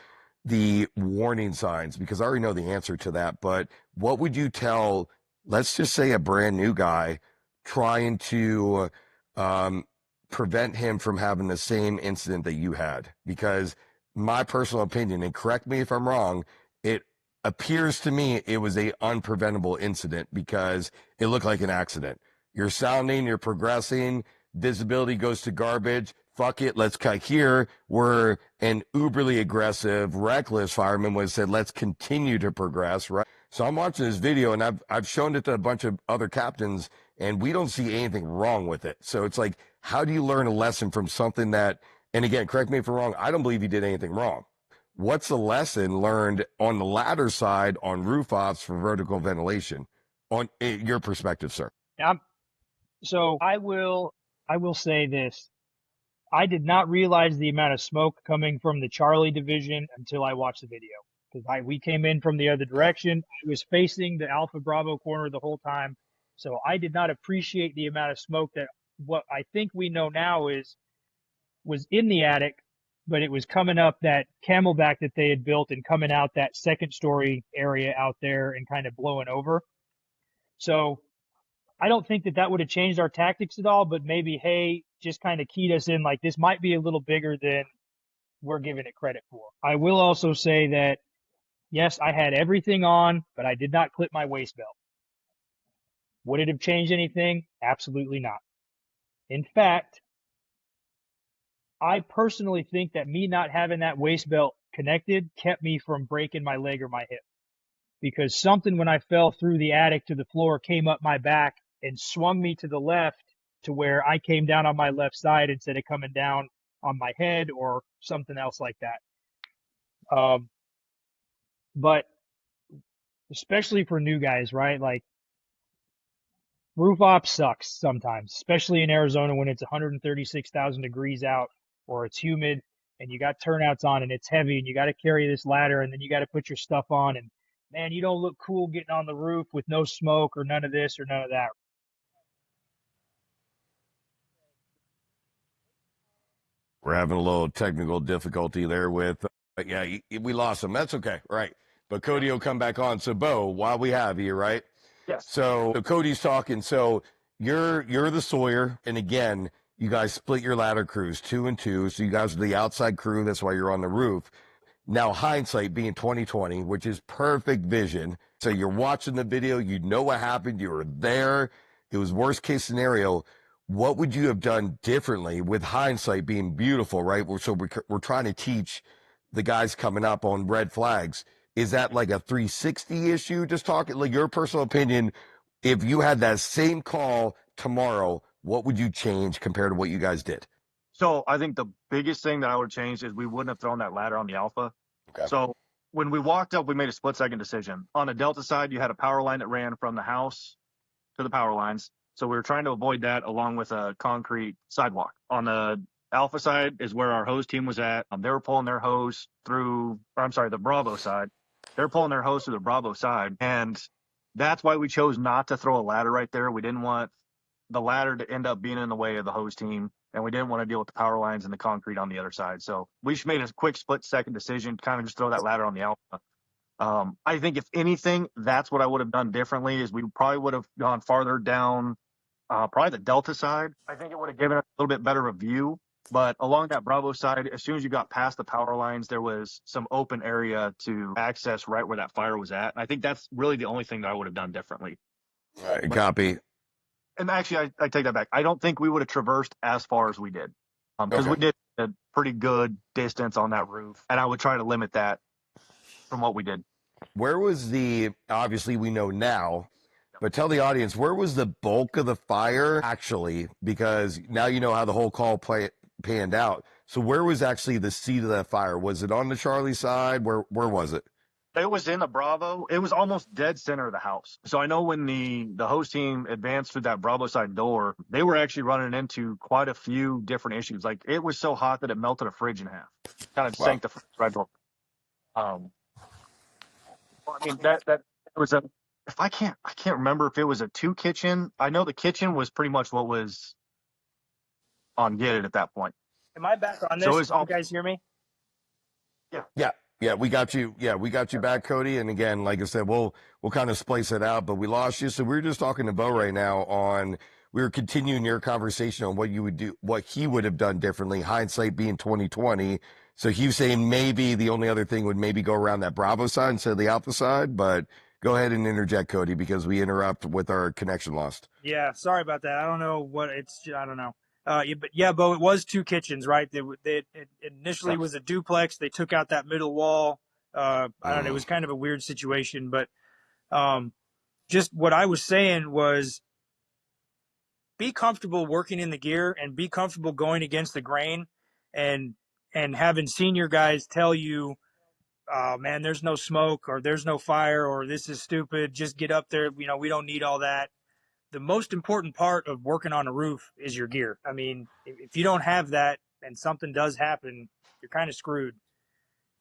the warning signs, because I already know the answer to that. But what would you tell, let's just say, a brand new guy trying to prevent him from having the same incident that you had? Because my personal opinion, and correct me if I'm wrong, it appears to me it was a unpreventable incident because it looked like an accident. You're sounding, you're progressing, visibility goes to garbage. Fuck it, let's cut here. Where an uberly aggressive, reckless fireman would have said, let's continue to progress, right? So I'm watching this video, and I've shown it to a bunch of other captains, and we don't see anything wrong with it. So it's like, how do you learn a lesson from something that, and again, correct me if I'm wrong, I don't believe you did anything wrong. What's the lesson learned on the ladder side on roof ops for vertical ventilation, on your perspective, sir? So I will say this. I did not realize the amount of smoke coming from the Charlie division until I watched the video, because we came in from the other direction. I was facing the Alpha Bravo corner the whole time. So I did not appreciate the amount of smoke that what I think we know now was in the attic, but it was coming up that camelback that they had built and coming out that second story area out there and kind of blowing over. So I don't think that would have changed our tactics at all, but maybe, hey, just kind of keyed us in like this might be a little bigger than we're giving it credit for. I will also say that, yes, I had everything on, but I did not clip my waist belt. Would it have changed anything? Absolutely not. In fact, I personally think that me not having that waist belt connected kept me from breaking my leg or my hip, because something when I fell through the attic to the floor came up my back and swung me to the left to where I came down on my left side instead of coming down on my head or something else like that. But especially for new guys, right? Like, roof op sucks sometimes, especially in Arizona when it's 136,000 degrees out or it's humid and you got turnouts on and it's heavy and you got to carry this ladder and then you got to put your stuff on, and man, you don't look cool getting on the roof with no smoke or none of this or none of that. We're having a little technical difficulty there with, yeah, we lost him. That's okay, right? But Cody will come back on. So, Bo, while we have you, right? Yes. So Cody's talking. So you're the Sawyer, and again, you guys split your ladder crews 2 and 2. So you guys are the outside crew. That's why you're on the roof. Now, hindsight being 2020, which is perfect vision. So you're watching the video, you know what happened, you were there. It was worst case scenario. What would you have done differently with hindsight being beautiful, right? So we're trying to teach the guys coming up on red flags. Is that like a 360 issue? Just talking like your personal opinion. If you had that same call tomorrow, what would you change compared to what you guys did? So I think the biggest thing that I would change is we wouldn't have thrown that ladder on the Alpha. Okay. So when we walked up, we made a split-second decision. On the Delta side, you had a power line that ran from the house to the power lines. So we were trying to avoid that along with a concrete sidewalk. On the Alpha side is where our hose team was at. They were pulling their hose through, or I'm sorry, the Bravo side. They're pulling their hose through the Bravo side. And that's why we chose not to throw a ladder right there. We didn't want the ladder to end up being in the way of the hose team, and we didn't want to deal with the power lines and the concrete on the other side. So we just made a quick split-second decision, kind of just throw that ladder on the Alpha. I think if anything, that's what I would have done differently. Is we probably would have gone farther down, probably the Delta side. I think it would have given us a little bit better of a view. But along that Bravo side, as soon as you got past the power lines, there was some open area to access right where that fire was at. And I think that's really the only thing that I would have done differently. Copy. And actually, I take that back. I don't think we would have traversed as far as we did, because we did a pretty good distance on that roof, and I would try to limit that from what we did. Where was obviously we know now, but tell the audience, where was the bulk of the fire actually? Because now you know how the whole call panned out. So where was actually the seat of that fire? Was it on the Charlie side? Where was it? It was in the Bravo. It was almost dead center of the house. So I know when the host team advanced through that Bravo side door, they were actually running into quite a few different issues. Like, it was so hot that it melted a fridge in half. Kind of sank the fridge right over. I mean, that was I can't remember if it was a 2 kitchen. I know the kitchen was pretty much what was on Get It at that point. Am I back on this? So You guys hear me? Yeah, we got you. Yeah, we got you back, Cody. And again, like I said, we'll kind of splice it out, but we lost you. So we were just talking to Bo right now we were continuing your conversation on what you would do, what he would have done differently, hindsight being 2020. So he was saying maybe the only other thing would maybe go around that Bravo side instead of the Alpha side, but go ahead and interject, Cody, because we interrupt with our connection lost. Yeah, sorry about that. I don't know what I don't know. But yeah, Bo, it was 2 kitchens, right? It initially was a duplex. They took out that middle wall. I don't know. It was kind of a weird situation, but just what I was saying was be comfortable working in the gear and be comfortable going against the grain and having senior guys tell you, oh, man, there's no smoke or there's no fire or this is stupid. Just get up there. You know, we don't need all that. The most important part of working on a roof is your gear. I mean, if you don't have that and something does happen, you're kind of screwed.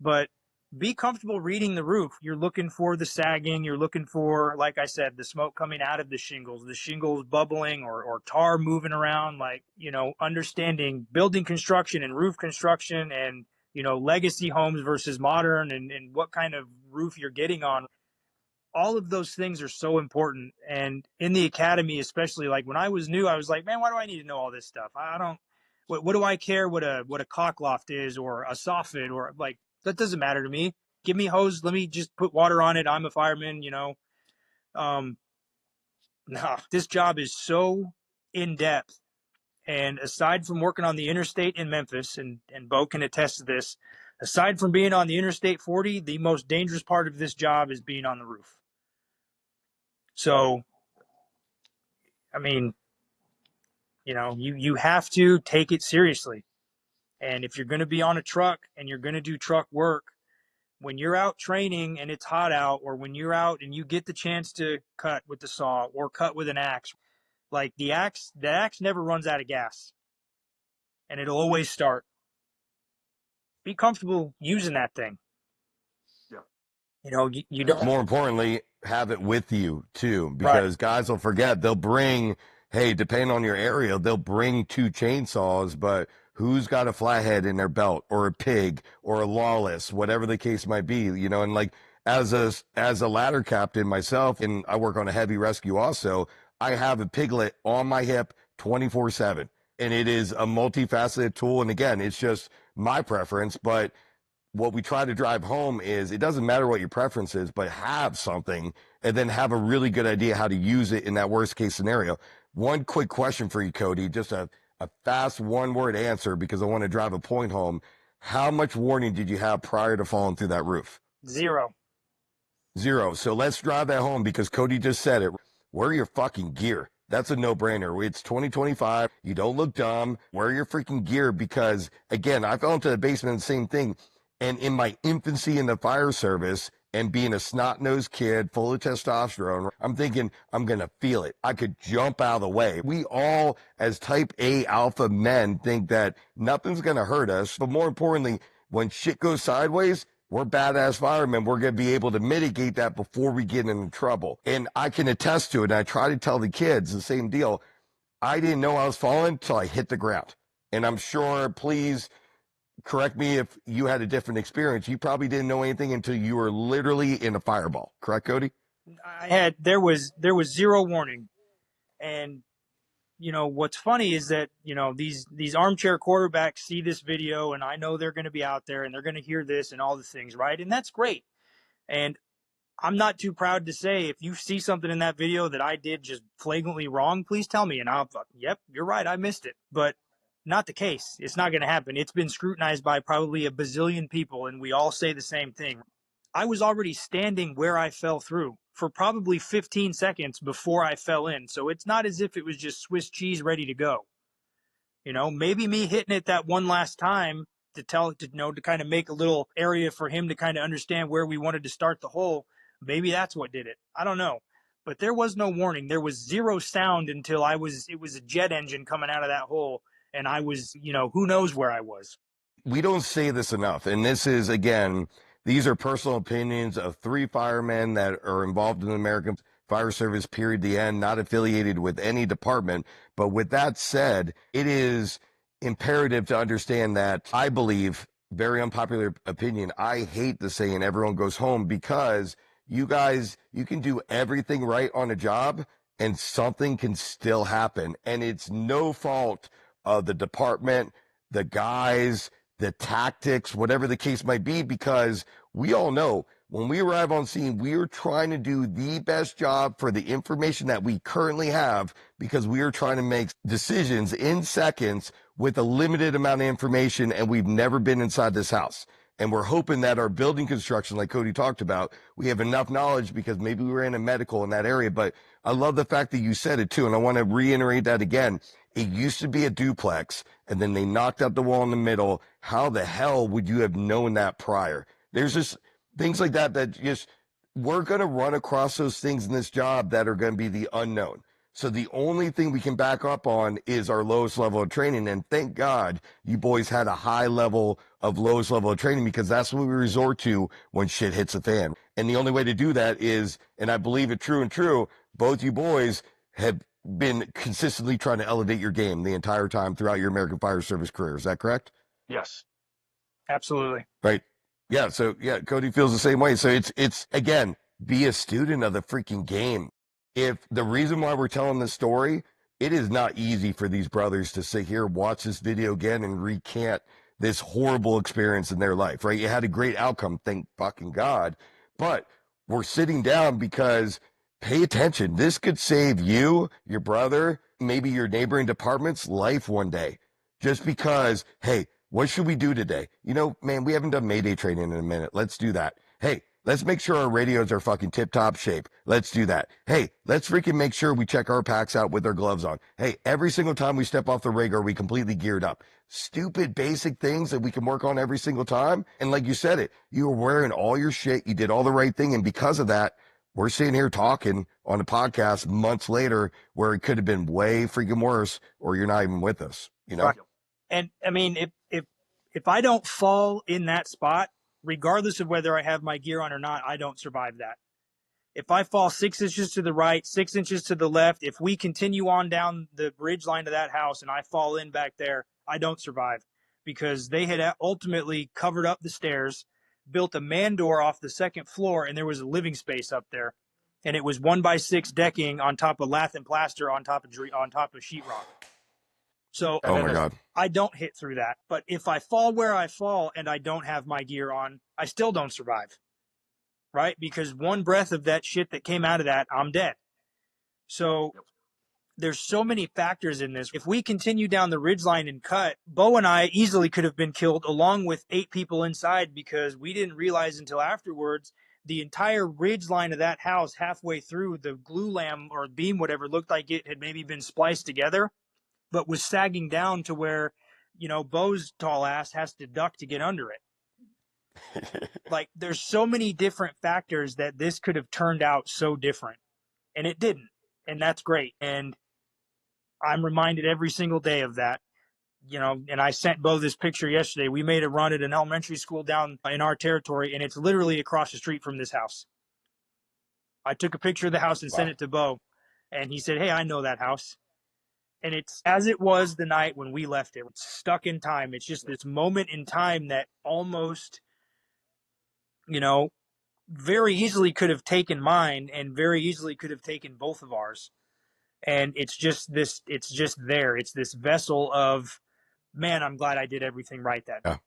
But be comfortable reading the roof. You're looking for the sagging. You're looking for, like I said, the smoke coming out of the shingles bubbling or tar moving around, like, you know, understanding building construction and roof construction and, you know, legacy homes versus modern and what kind of roof you're getting on. all of those things are so important. And in the academy, especially, like when I was new, I was like, man, why do I need to know all this stuff? I don't. What do I care what a cock loft is or a soffit, or like, that doesn't matter to me. Give me hose. Let me just put water on it. I'm a fireman, No, this job is so in depth. And aside from working on the interstate in Memphis, and Bo can attest to this, aside from being on the Interstate 40, the most dangerous part of this job is being on the roof. So, I mean, you have to take it seriously. And if you're going to be on a truck and you're going to do truck work, when you're out training and it's hot out, or when you're out and you get the chance to cut with the saw or cut with an axe, like the axe never runs out of gas, and it'll always start. Be comfortable using that thing. Yeah. You don't. More importantly, have it with you too, Right. because guys will forget. They'll bring, hey, depending on your area, they'll bring 2 chainsaws, but who's got a flathead in their belt, or a pig, or a lawless, whatever the case might be, and like as a ladder captain myself, and I work on a heavy rescue also, I have a piglet on my hip 24/7, and it is a multifaceted tool. And again, it's just my preference, but what we try to drive home is it doesn't matter what your preference is, but have something and then have a really good idea how to use it in that worst case scenario. One quick question for you, Cody, just a fast 1-word answer, because I want to drive a point home. How much warning did you have prior to falling through that roof? 0. 0. So let's drive that home, because Cody just said it. Wear your fucking gear. That's a no-brainer. It's 2025. You don't look dumb. Wear your freaking gear, because, again, I fell into the basement, the same thing. And in my infancy in the fire service and being a snot-nosed kid full of testosterone, I'm thinking, I'm going to feel it. I could jump out of the way. We all, as type A alpha men, think that nothing's going to hurt us. But more importantly, when shit goes sideways, we're badass firemen. We're going to be able to mitigate that before we get into trouble. And I can attest to it. And I try to tell the kids the same deal. I didn't know I was falling until I hit the ground. And I'm sure, please correct me if you had a different experience. You probably didn't know anything until you were literally in a fireball. Correct, Cody? There was 0 warning. And what's funny is that these armchair quarterbacks see this video, and I know they're going to be out there and they're going to hear this and all the things, right? And that's great. And I'm not too proud to say, if you see something in that video that I did just flagrantly wrong, please tell me, and I'll, yep, you're right, I missed it. But not the case. It's not going to happen. It's been scrutinized by probably a bazillion people, and we all say the same thing. I was already standing where I fell through for probably 15 seconds before I fell in. So it's not as if it was just Swiss cheese ready to go. Maybe me hitting it that one last time to kind of make a little area for him to kind of understand where we wanted to start the hole. Maybe that's what did it. I don't know. But there was no warning. There was 0 sound until it was a jet engine coming out of that hole. And I was, who knows where I was. We don't say this enough. And this is, again, these are personal opinions of 3 firemen that are involved in the American Fire Service, period, the end, not affiliated with any department. But with that said, it is imperative to understand that I believe, very unpopular opinion, I hate the saying everyone goes home, because you guys, you can do everything right on a job and something can still happen. And it's no fault of the department, the guys, the tactics, whatever the case might be, because we all know when we arrive on scene, we are trying to do the best job for the information that we currently have, because we are trying to make decisions in seconds with a limited amount of information, and we've never been inside this house. And we're hoping that our building construction, like Cody talked about, we have enough knowledge because maybe we were in a medical in that area. But I love the fact that you said it too, and I want to reiterate that again. It used to be a duplex, and then they knocked out the wall in the middle. How the hell would you have known that prior? There's just things like that just, we're going to run across those things in this job that are going to be the unknown. So the only thing we can back up on is our lowest level of training. And thank God you boys had a high level of lowest level of training, because that's what we resort to when shit hits the fan. And the only way to do that is, and I believe it true, both you boys have been consistently trying to elevate your game the entire time throughout your American Fire Service career. Is that correct? Yes. Absolutely. Right. Yeah. So yeah, Cody feels the same way. So it's again, be a student of the freaking game. If the reason why we're telling this story, it is not easy for these brothers to sit here, watch this video again, and recant this horrible experience in their life, right? You had a great outcome, thank fucking God. But we're sitting down because pay attention. This could save you, your brother, maybe your neighboring department's life one day. Just because, hey, what should we do today? You know, man, we haven't done Mayday training in a minute. Let's do that. Hey, let's make sure our radios are fucking tip-top shape. Let's do that. Hey, let's freaking make sure we check our packs out with our gloves on. Hey, every single time we step off the rig, are we completely geared up? Stupid basic things that we can work on every single time. And like you said it, you were wearing all your shit. You did all the right thing. And because of that, we're sitting here talking on a podcast months later where it could have been way freaking worse, or you're not even with us, you know? Right. And I mean, if I don't fall in that spot, regardless of whether I have my gear on or not, I don't survive that. If I fall 6 inches to the right, 6 inches to the left, if we continue on down the bridge line to that house and I fall in back there, I don't survive, because they had ultimately covered up the stairs, built a man door off the second floor, and there was a living space up there. And it was 1x6 decking on top of lath and plaster on top of sheetrock. So Oh my God. I don't hit through that. But if I fall where I fall and I don't have my gear on, I still don't survive. Right? Because one breath of that shit that came out of that, I'm dead. So there's so many factors in this. If we continue down the ridgeline and cut, Bo and I easily could have been killed along with 8 people inside, because we didn't realize until afterwards the entire ridgeline of that house, halfway through, the glue lamb or beam, whatever, looked like it had maybe been spliced together, but was sagging down to where, you know, Bo's tall ass has to duck to get under it. Like, there's so many different factors that this could have turned out so different, and it didn't. And that's great. And I'm reminded every single day of that, you know. And I sent Bo this picture yesterday. We made a run at an elementary school down in our territory, and it's literally across the street from this house. I took a picture of the house and sent it to Bo, and he said, "Hey, I know that house." And it's as it was the night when we left it. It's stuck in time. It's just this moment in time that almost, you know, very easily could have taken mine and very easily could have taken both of ours. And it's just there. It's this vessel of, man, I'm glad I did everything right that day.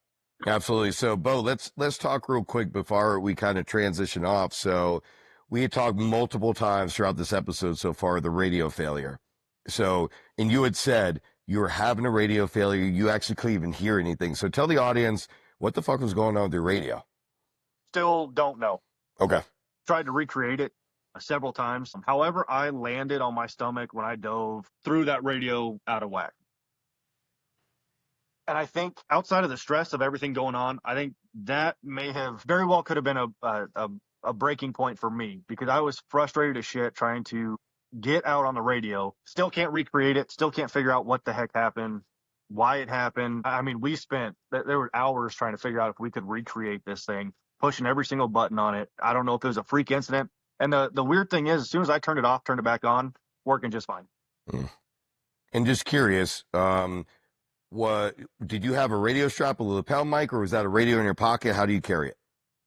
Yeah, absolutely. So, Bo, let's talk real quick before we kind of transition off. So we had talked multiple times throughout this episode so far, the radio failure. So, and you had said you were having a radio failure. You actually couldn't even hear anything. So tell the audience what the fuck was going on with your radio. Still don't know. Okay. Tried to recreate it several times. However, I landed on my stomach when I dove through that radio out of whack. And I think outside of the stress of everything going on, I think that may have very well could have been a breaking point for me, because I was frustrated as shit trying to get out on the radio. Still can't recreate it. Still can't figure out what the heck happened, why it happened. I mean, there were hours trying to figure out if we could recreate this thing, pushing every single button on it. I don't know if it was a freak incident. And the weird thing is, as soon as I turned it off, turned it back on, working just fine. And just curious, what did you have a radio strap, a lapel mic, or was that a radio in your pocket? How do you carry it?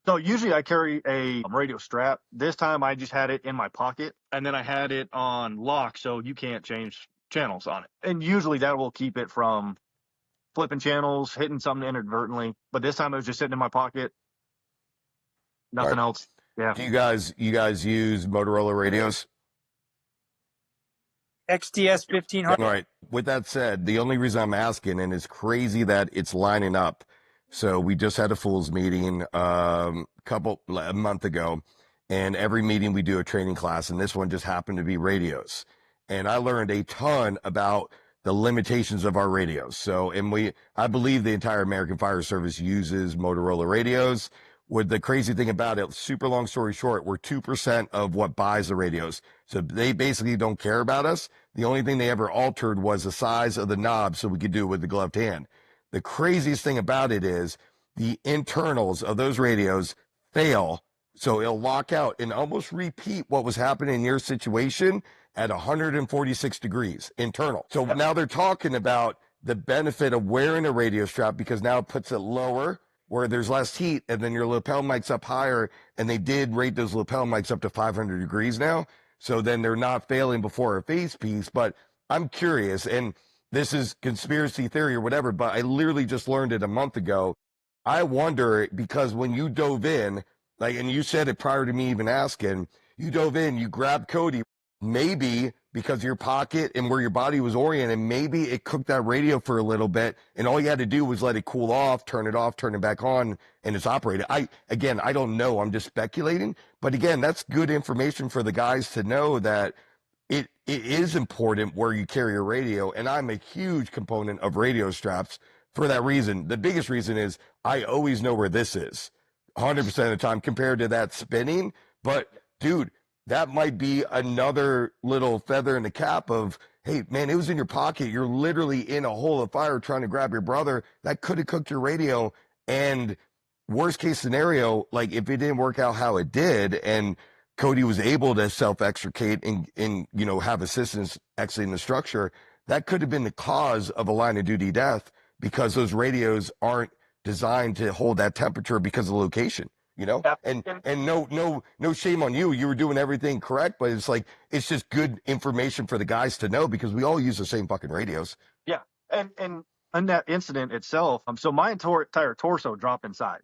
So usually I carry a radio strap. This time I just had it in my pocket, and then I had it on lock, so you can't change channels on it. And usually that will keep it from flipping channels, hitting something inadvertently. But this time it was just sitting in my pocket. Nothing else. Yeah. Do you guys use Motorola radios? XTS 1500. All right. With that said, the only reason I'm asking, and it's crazy that it's lining up. So we just had a Fools meeting a month ago, and every meeting we do a training class, and this one just happened to be radios. And I learned a ton about the limitations of our radios. So, I believe the entire American Fire Service uses Motorola radios. With the crazy thing about it, super long story short, we're 2% of what buys the radios. So they basically don't care about us. The only thing they ever altered was the size of the knob so we could do it with the gloved hand. The craziest thing about it is the internals of those radios fail. So it'll lock out and almost repeat what was happening in your situation at 146 degrees internal. So now they're talking about the benefit of wearing a radio strap, because now it puts it lower. where there's less heat and then your lapel mic's up higher, and they did rate those lapel mics up to 500 degrees now. So then they're not failing before a face piece. But I'm curious, and this is conspiracy theory or whatever, but I literally just learned it a month ago. I wonder, because when you dove in, like, and you said it prior to me even asking, you dove in, you grabbed Cody, maybe because of your pocket and where your body was oriented, maybe it cooked that radio for a little bit, and all you had to do was let it cool off, turn it back on, and it's operated. Again, I don't know. I'm just speculating. But again, that's good information for the guys to know that it is important where you carry a radio, and I'm a huge component of radio straps for that reason. The biggest reason is I always know where this is 100% of the time compared to that spinning. But dude, that might be another little feather in the cap of, hey man, it was in your pocket. You're literally in a hole of fire trying to grab your brother. That could have cooked your radio. And worst case scenario, like if it didn't work out how it did, and Cody was able to self-extricate and have assistance exiting the structure, that could have been the cause of a line of duty death, because those radios aren't designed to hold that temperature because of the location, Yeah. and no shame on you. You were doing everything correct, but it's like, it's just good information for the guys to know, because we all use the same fucking radios. Yeah. And in that incident itself, so my entire torso dropped inside.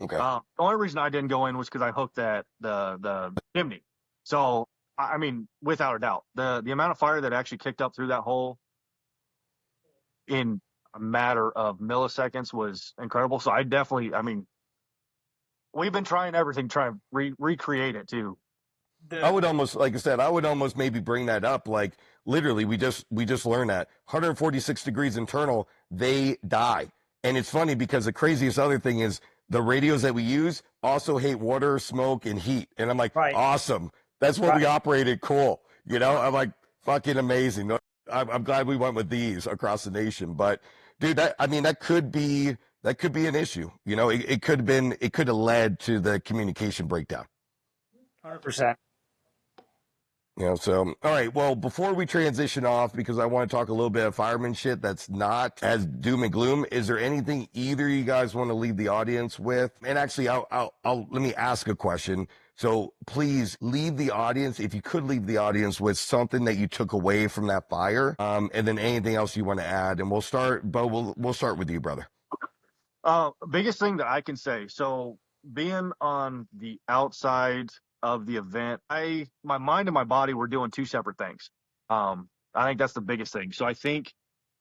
Okay. The only reason I didn't go in was because I hooked the chimney. So, I mean, without a doubt, the amount of fire that actually kicked up through that hole in a matter of milliseconds was incredible. So I definitely, I mean, we've been trying everything, trying to recreate it too. I would almost, like I said, I would almost maybe bring that up. Like literally, we just learned that 146 degrees internal, they die. And it's funny because the craziest other thing is the radios that we use also hate water, smoke, and heat. And I'm like, Right. awesome. That's what we operated. Cool. I'm like, fucking amazing. I'm glad we went with these across the nation. But dude, that could be an issue. It could have led to the communication breakdown. 100%. So, all right. Well, before we transition off, because I want to talk a little bit of fireman shit that's not as doom and gloom, is there anything either of you guys want to leave the audience with? And actually, I'll let me ask a question. So please leave the audience, if you could leave the audience with something that you took away from that fire, and then anything else you want to add. And we'll start, Bo, we'll start with you, brother. Biggest thing that I can say, so being on the outside of the event, my mind and my body were doing two separate things. I think that's the biggest thing. So I think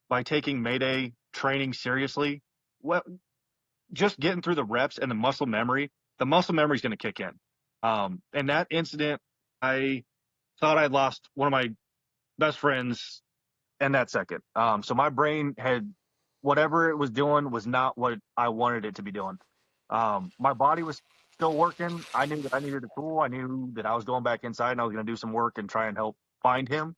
by taking Mayday training seriously, just getting through the reps and the muscle memory is going to kick in. In that incident, I thought I'd lost one of my best friends in that second. So my brain had, whatever it was doing was not what I wanted it to be doing. My body was still working. I knew that I needed a tool. I knew that I was going back inside and I was going to do some work and try and help find him.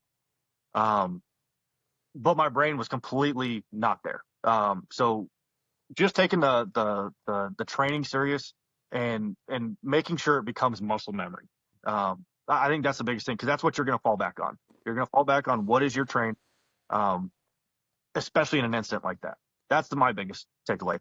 But my brain was completely not there. So just taking the training serious and making sure it becomes muscle memory. I think that's the biggest thing, because that's what you're going to fall back on. You're going to fall back on what is your train, especially in an incident like that. That's my biggest takeaway.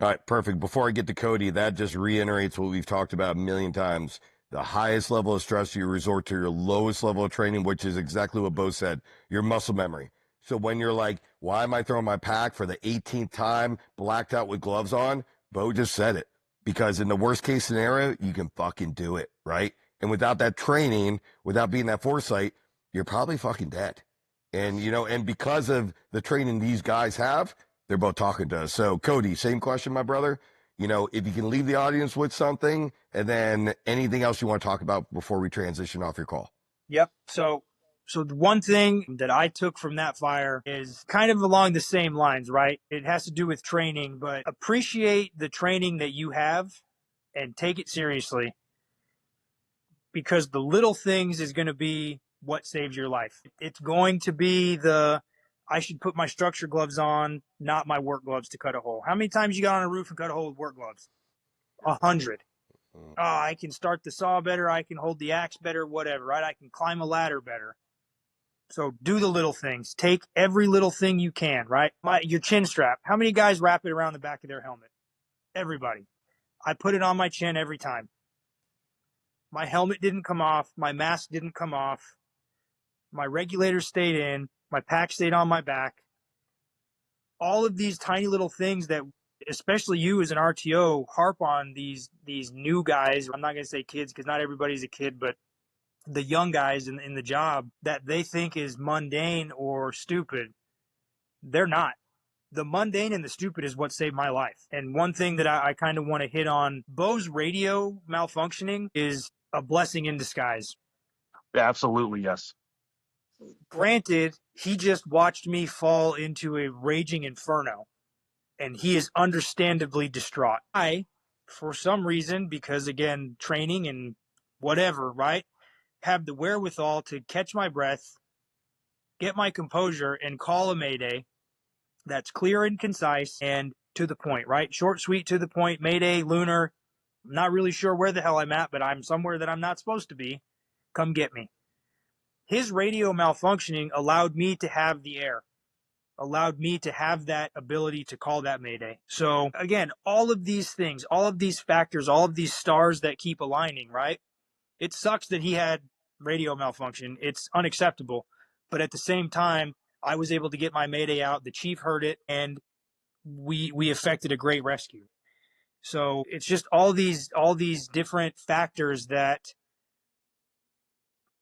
All right, perfect. Before I get to Cody, that just reiterates what we've talked about a million times. The highest level of stress, you resort to your lowest level of training, which is exactly what Bo said, your muscle memory. So when you're like, why am I throwing my pack for the 18th time, blacked out with gloves on? Bo just said it. Because in the worst case scenario, you can fucking do it, right? And without that training, without being that foresight, you're probably fucking dead. And, and because of the training these guys have, they're both talking to us. So, Cody, same question, my brother. If you can leave the audience with something, and then anything else you want to talk about before we transition off your call. Yep. So the one thing that I took from that fire is kind of along the same lines, right? It has to do with training, but appreciate the training that you have and take it seriously, because the little things is going to be what saves your life. It's going to be I should put my structure gloves on, not my work gloves to cut a hole. How many times you got on a roof and cut a hole with work gloves? 100. Oh, I can start the saw better. I can hold the axe better, whatever, right? I can climb a ladder better. So do the little things. Take every little thing you can, right? Your chin strap. How many guys wrap it around the back of their helmet? everybody. I put it on my chin every time. My helmet didn't come off. My mask didn't come off. My regulator stayed in. My pack stayed on my back. All of these tiny little things that, especially you as an RTO, harp on these new guys. I'm not going to say kids because not everybody's a kid, but the young guys in the job that they think is mundane or stupid. They're not. The mundane and the stupid is what saved my life. And one thing that I kind of want to hit on, Bo's radio malfunctioning is a blessing in disguise. Yeah, absolutely, yes. Granted, he just watched me fall into a raging inferno, and he is understandably distraught. I, for some reason, because again, training and whatever, right, have the wherewithal to catch my breath, get my composure, and call a mayday that's clear and concise and to the point, right? Short, sweet, to the point. Mayday, lunar. I'm not really sure where the hell I'm at, but I'm somewhere that I'm not supposed to be. Come get me. His radio malfunctioning allowed me to have the air, allowed me to have that ability to call that mayday. So again, all of these things, all of these factors, all of these stars that keep aligning, right? It sucks that he had radio malfunction. It's unacceptable. But at the same time, I was able to get my mayday out. The chief heard it, and we effected a great rescue. So it's just all these different factors that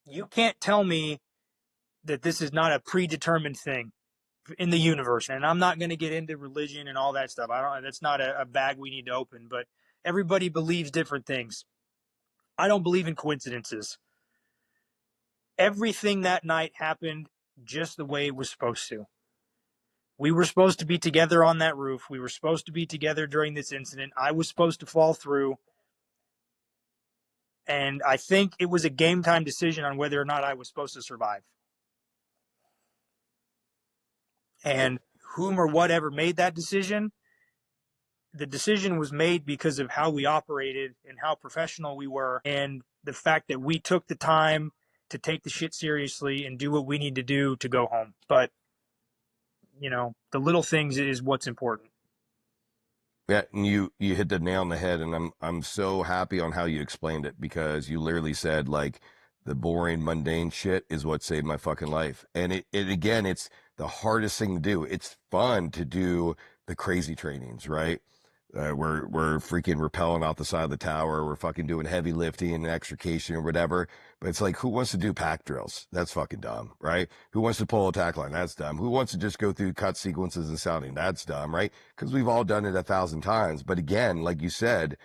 you can't tell me that this is not a predetermined thing in the universe. And I'm not going to get into religion and all that stuff. I don't. That's not a bag we need to open. But everybody believes different things. I don't believe in coincidences. Everything that night happened just the way it was supposed to. We were supposed to be together on that roof. We were supposed to be together during this incident. I was supposed to fall through. And I think it was a game time decision on whether or not I was supposed to survive. And whom or whatever made that decision, the decision was made because of how we operated and how professional we were, and the fact that we took the time to take the shit seriously and do what we need to do to go home. But, the little things is what's important. Yeah, and you hit the nail on the head, and I'm so happy on how you explained it, because you literally said, like, the boring, mundane shit is what saved my fucking life. And it again, it's the hardest thing to do. It's fun to do the crazy trainings, right? We're freaking rappelling off the side of the tower. We're fucking doing heavy lifting and extrication or whatever. But it's like, who wants to do pack drills? That's fucking dumb, right? Who wants to pull a tack line? That's dumb. Who wants to just go through cut sequences and sounding? That's dumb, right? Because we've all done it 1,000 times. But again, like you said,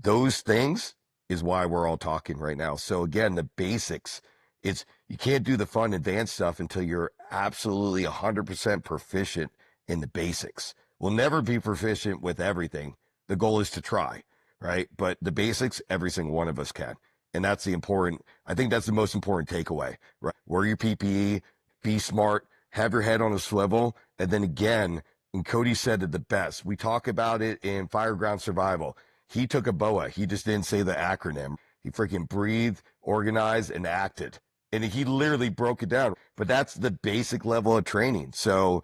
those things is why we're all talking right now. So again, the basics, you can't do the fun advanced stuff until you're absolutely 100% proficient in the basics. We'll never be proficient with everything. The goal is to try, right? But the basics, every single one of us can. And I think that's the most important takeaway, right? Wear your PPE, be smart, have your head on a swivel. And then again, and Cody said it the best, we talk about it in Fireground Survival. He took a BOA. He just didn't say the acronym. He freaking breathed, organized, and acted. And he literally broke it down. But that's the basic level of training. So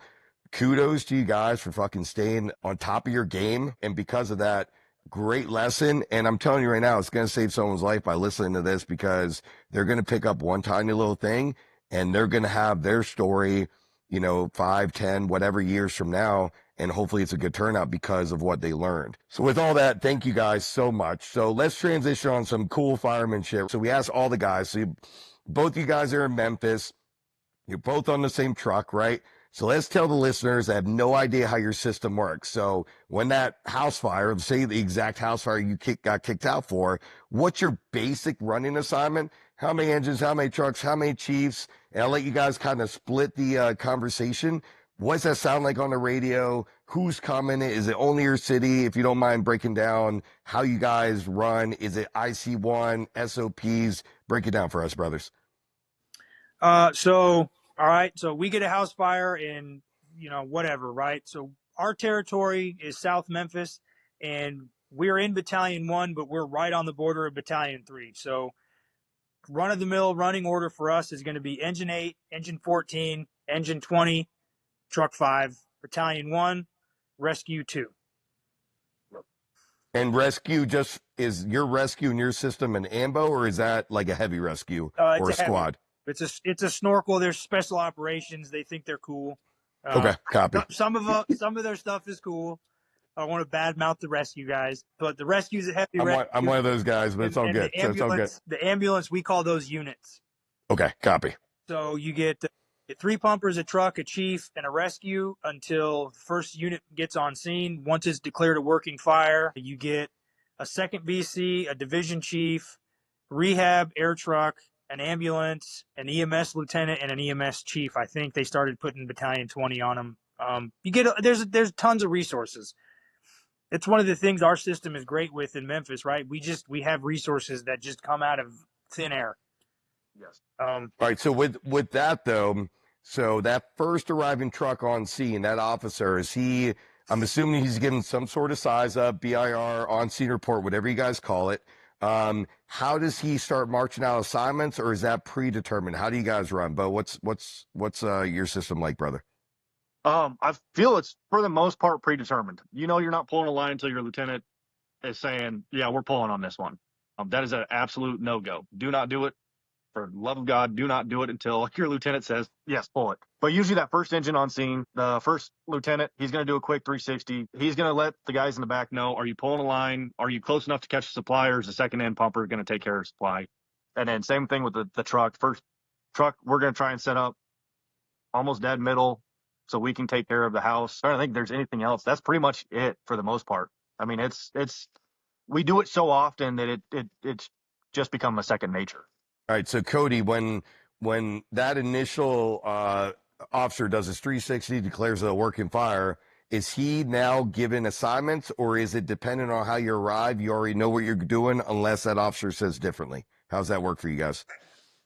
kudos to you guys for fucking staying on top of your game. And because of that, great lesson. And I'm telling you right now, it's going to save someone's life by listening to this, because they're going to pick up one tiny little thing and they're going to have their story, 5, 10, whatever years from now. And hopefully it's a good turnout because of what they learned. So with all that, thank you guys so much. So let's transition on some cool fireman shit. So we asked all the guys, both you guys are in Memphis. You're both on the same truck, right? So let's tell the listeners that have no idea how your system works. So when that house fire, say the exact house fire you got kicked out for, what's your basic running assignment? How many engines, how many trucks, how many chiefs? And I'll let you guys kind of split the conversation. What does that sound like on the radio? Who's coming? Is it only your city? If you don't mind breaking down how you guys run. Is it IC1, SOPs? Break it down for us, brothers. All right. So we get a house fire in, whatever, right? So our territory is South Memphis, and we're in Battalion 1, but we're right on the border of Battalion 3. So run-of-the-mill running order for us is going to be Engine 8, Engine 14, Engine 20, Truck 5, Battalion 1, Rescue 2. And rescue is your rescue in your system an ambo, or is that like a heavy rescue It's or a a heavy. squad? It's a snorkel. There's special operations. They think they're cool. Okay, copy. Some of their stuff is cool. I don't want to badmouth the rescue guys, but the rescue's a heavy rescue. I'm one of those guys, but it's all good. So it's all good. The ambulance, we call those units. Okay, copy. So you get 3 pumpers, a truck, a chief, and a rescue until the first unit gets on scene. Once it's declared a working fire, you get a second BC, a division chief, rehab, air truck, an ambulance, an EMS lieutenant, and an EMS chief. I think they started putting battalion 20 on them. There's tons of resources. It's one of the things our system is great with in Memphis, right? We have resources that just come out of thin air. Yes. All right. So with that though, so that first arriving truck on scene, that officer, I'm assuming he's given some sort of size up, BIR, on scene report, whatever you guys call it. How does he start marching out assignments, or is that predetermined? How do you guys run? Bo, what's your system like, brother? I feel it's for the most part predetermined. You know, you're not pulling a line until your lieutenant is saying, yeah, we're pulling on this one. That is an absolute no-go. Do not do it. For the love of God, do not do it until your lieutenant says, yes, pull it. But usually that first engine on scene, the first lieutenant, he's going to do a quick 360. He's going to let the guys in the back know, are you pulling a line? Are you close enough to catch the supply, or is the second end pumper going to take care of supply? And then same thing with the truck. First truck, we're going to try and set up almost dead middle so we can take care of the house. I don't think there's anything else. That's pretty much it for the most part. I mean, we do it so often that it's just become a second nature. All right, so Cody, when that initial officer does his 360, declares a working fire, is he now given assignments, or is it dependent on how you arrive? You already know what you're doing unless that officer says differently. How's that work for you guys?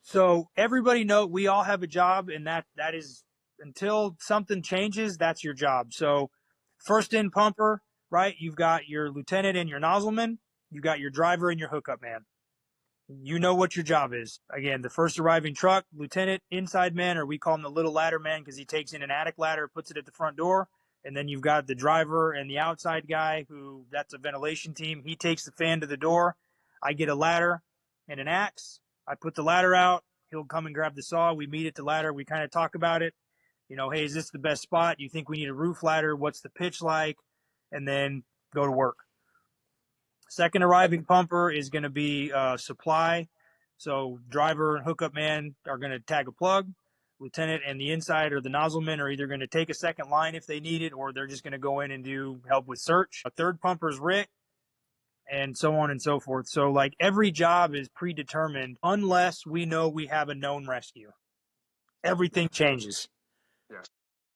So everybody know we all have a job, and that is until something changes, that's your job. So first in pumper, right? You've got your lieutenant and your nozzleman. You've got your driver and your hookup man. You know what your job is. Again, the first arriving truck, lieutenant, inside man, or we call him the little ladder man because he takes in an attic ladder, puts it at the front door. And then you've got the driver and the outside guy who, that's a ventilation team. He takes the fan to the door. I get a ladder and an axe. I put the ladder out. He'll come and grab the saw. We meet at the ladder. We kind of talk about it. You know, hey, is this the best spot? You think we need a roof ladder? What's the pitch like? And then go to work. Second arriving pumper is going to be supply. So driver and hookup man are going to tag a plug. Lieutenant and the inside or the nozzleman are either going to take a second line if they need it, or they're just going to go in and do help with search. A third pumper is Rick, and so on and so forth. So like every job is predetermined unless we know we have a known rescue. Everything changes. Yes.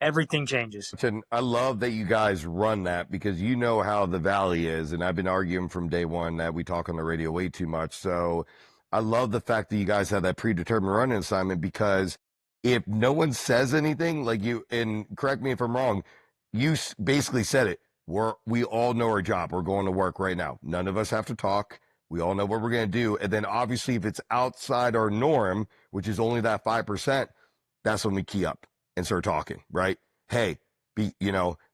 Everything changes. And I love that you guys run that, because you know how the Valley is, and I've been arguing from day one that we talk on the radio way too much. So I love the fact that you guys have that predetermined running assignment, because if no one says anything, like you, and correct me if I'm wrong, you basically said it. We all know our job. We're going to work right now. None of us have to talk. We all know what we're going to do. And then obviously if it's outside our norm, which is only that 5%, that's when we key up and start talking, right? Hey, be,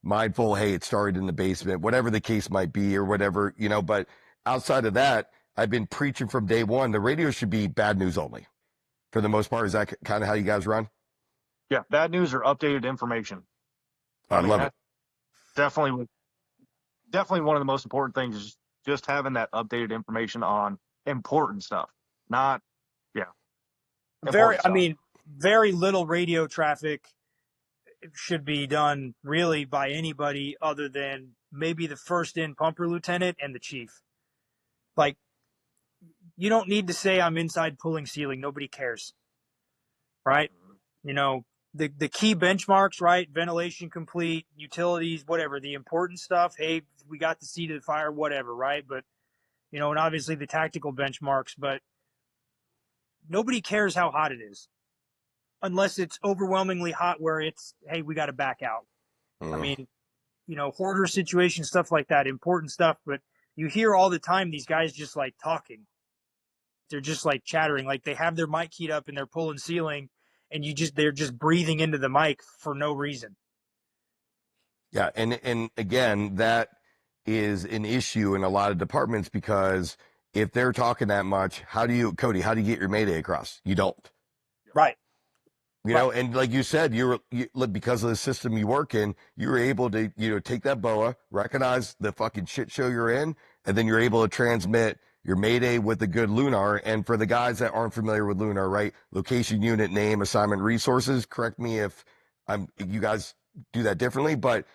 mindful. Hey, it started in the basement, whatever the case might be, or whatever, but outside of that, I've been preaching from day one. The radio should be bad news only for the most part. Is that kind of how you guys run? Yeah. Bad news or updated information. I love it. Definitely one of the most important things is just having that updated information on important stuff. Not, yeah. Very little radio traffic should be done really by anybody other than maybe the first in pumper lieutenant and the chief. Like, you don't need to say I'm inside pulling ceiling. Nobody cares. Right? The key benchmarks, right? Ventilation complete, utilities, whatever, the important stuff. Hey, we got the seat of the fire, whatever, right? But, and obviously the tactical benchmarks, but nobody cares how hot it is unless it's overwhelmingly hot where it's, hey, we got to back out. I mean, hoarder situation, stuff like that, important stuff. But you hear all the time these guys just like talking. They're just like chattering, like they have their mic keyed up and they're pulling ceiling, and they're just breathing into the mic for no reason. Yeah, and again, that is an issue in a lot of departments because if they're talking that much, Cody, how do you get your Mayday across? You don't. Right. You know, and like you said, because of the system you work in, you were able to, take that BOA, recognize the fucking shit show you're in, and then you're able to transmit your Mayday with a good Lunar. And for the guys that aren't familiar with Lunar, right? Location, unit, name, assignment, resources. Correct me if you guys do that differently, but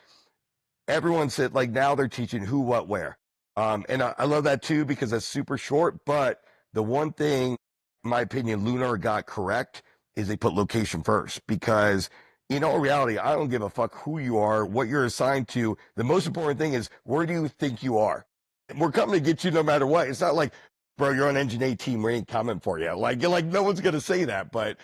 everyone said like now they're teaching who, what, where. And I love that too because it's super short. But the one thing, in my opinion, Lunar got correct is they put location first because in all reality, I don't give a fuck who you are, what you're assigned to. The most important thing is where do you think you are? We're coming to get you no matter what. It's not like, bro, you're on Engine 18, we ain't coming for you. Like, you're like, no one's gonna say that, but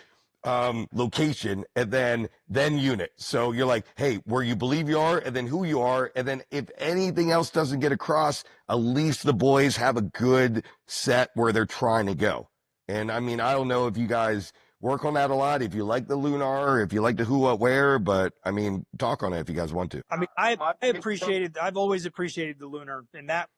location and then unit. So you're like, hey, where you believe you are, and then who you are, and then if anything else doesn't get across, at least the boys have a good set where they're trying to go. And I mean, I don't know if you guys work on that a lot, if you like the Lunar, if you like the who, what, where, but I mean, talk on it if you guys want to. I mean, I've always appreciated the Lunar, and that,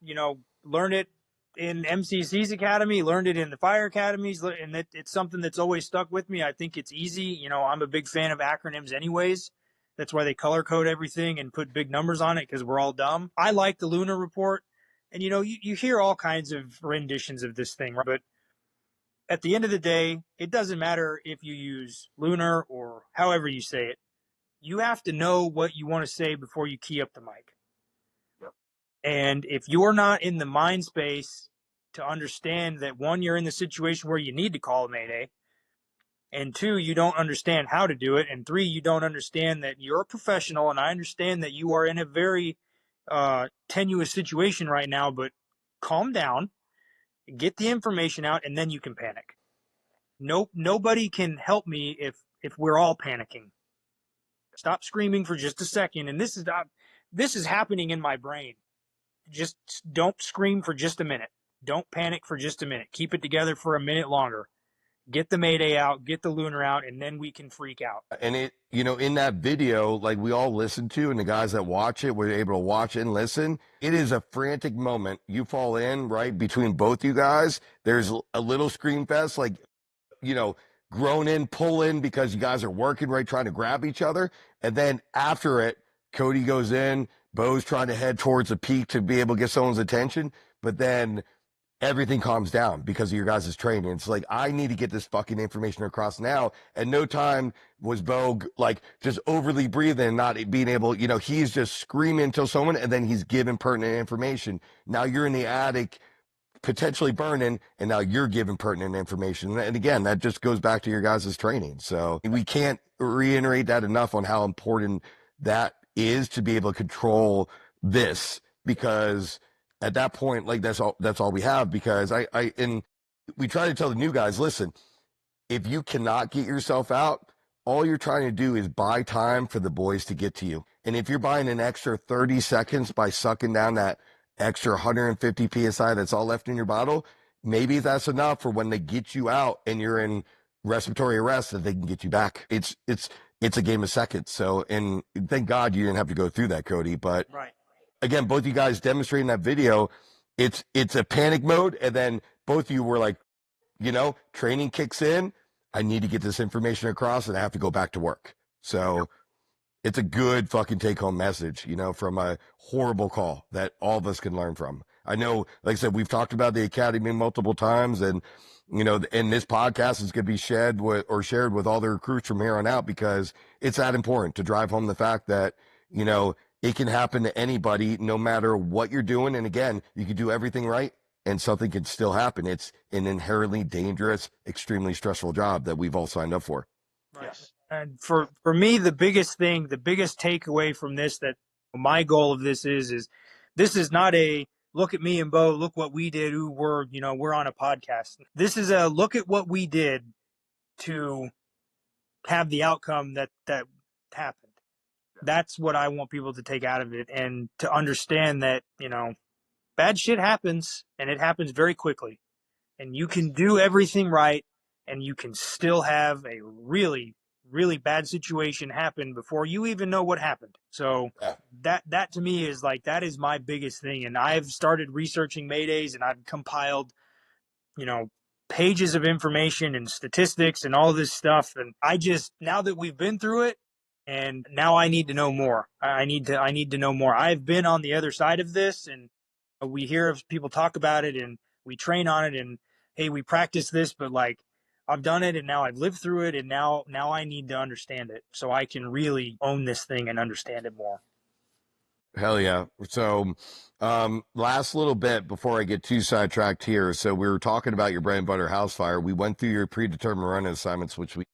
learned it in MCC's academy, learned it in the fire academies, and it's something that's always stuck with me. I think it's easy. I'm a big fan of acronyms anyways. That's why they color code everything and put big numbers on it because we're all dumb. I like the Lunar report, and you hear all kinds of renditions of this thing, right? But at the end of the day, it doesn't matter if you use Lunar or however you say it. You have to know what you want to say before you key up the mic. Yep. And if you're not in the mind space to understand that, one, you're in the situation where you need to call a Mayday, and two, you don't understand how to do it, and three, you don't understand that you're a professional, and I understand that you are in a very tenuous situation right now, but calm down, get the information out, and then you can panic. Nobody can help me if we're all panicking. Stop screaming for just a second. And this is happening in my brain. Just don't scream for just a minute. Don't panic for just a minute. Keep it together for a minute longer. Get the Mayday out, get the Lunar out, and then we can freak out. And in that video, like we all listened to, and the guys that watch it were able to watch and listen. It is a frantic moment. You fall in, right, between both you guys. There's a little scream fest, like, groan in, pull in because you guys are working, right, trying to grab each other. And then after it, Cody goes in, Bo's trying to head towards the peak to be able to get someone's attention. But then everything calms down because of your guys' training. It's like, I need to get this fucking information across now. And no time was Bo like just overly breathing, not being able, he's just screaming to someone and then he's giving pertinent information. Now you're in the attic potentially burning, and now you're giving pertinent information. And again, that just goes back to your guys' training. So we can't reiterate that enough on how important that is to be able to control this, because at that point, like that's all we have. Because and we try to tell the new guys, listen, if you cannot get yourself out, all you're trying to do is buy time for the boys to get to you. And if you're buying an extra 30 seconds by sucking down that extra 150 psi that's all left in your bottle, maybe that's enough for when they get you out and you're in respiratory arrest that they can get you back. It's a game of seconds. So, and thank God you didn't have to go through that, Cody. But right. Again, both you guys demonstrating that video, it's a panic mode, and then both of you were like, training kicks in. I need to get this information across, and I have to go back to work. So it's a good fucking take-home message, from a horrible call that all of us can learn from. I know, like I said, we've talked about the academy multiple times, and and this podcast is going to be shared with all the recruits from here on out, because it's that important to drive home the fact that it can happen to anybody, no matter what you're doing. And again, you can do everything right, and something can still happen. It's an inherently dangerous, extremely stressful job that we've all signed up for. Right. Yes. And for me, the biggest takeaway from this, that my goal of this is this is not a look at me and Bo, look what we did. We're on a podcast. This is a look at what we did to have the outcome that happened. That's what I want people to take out of it, and to understand that, bad shit happens, and it happens very quickly, and you can do everything right, and you can still have a really, really bad situation happen before you even know what happened. So that to me is like, that is my biggest thing. And I've started researching Maydays, and I've compiled, pages of information and statistics and all this stuff. And now that we've been through it, and now I need to know more. I need to know more. I've been on the other side of this, and we hear of people talk about it, and we train on it, and hey, we practice this, but like, I've done it, and now I've lived through it, and now I need to understand it so I can really own this thing and understand it more. Hell yeah. So, last little bit before I get too sidetracked here. So we were talking about your bread and butter house fire. We went through your predetermined run assignments, which we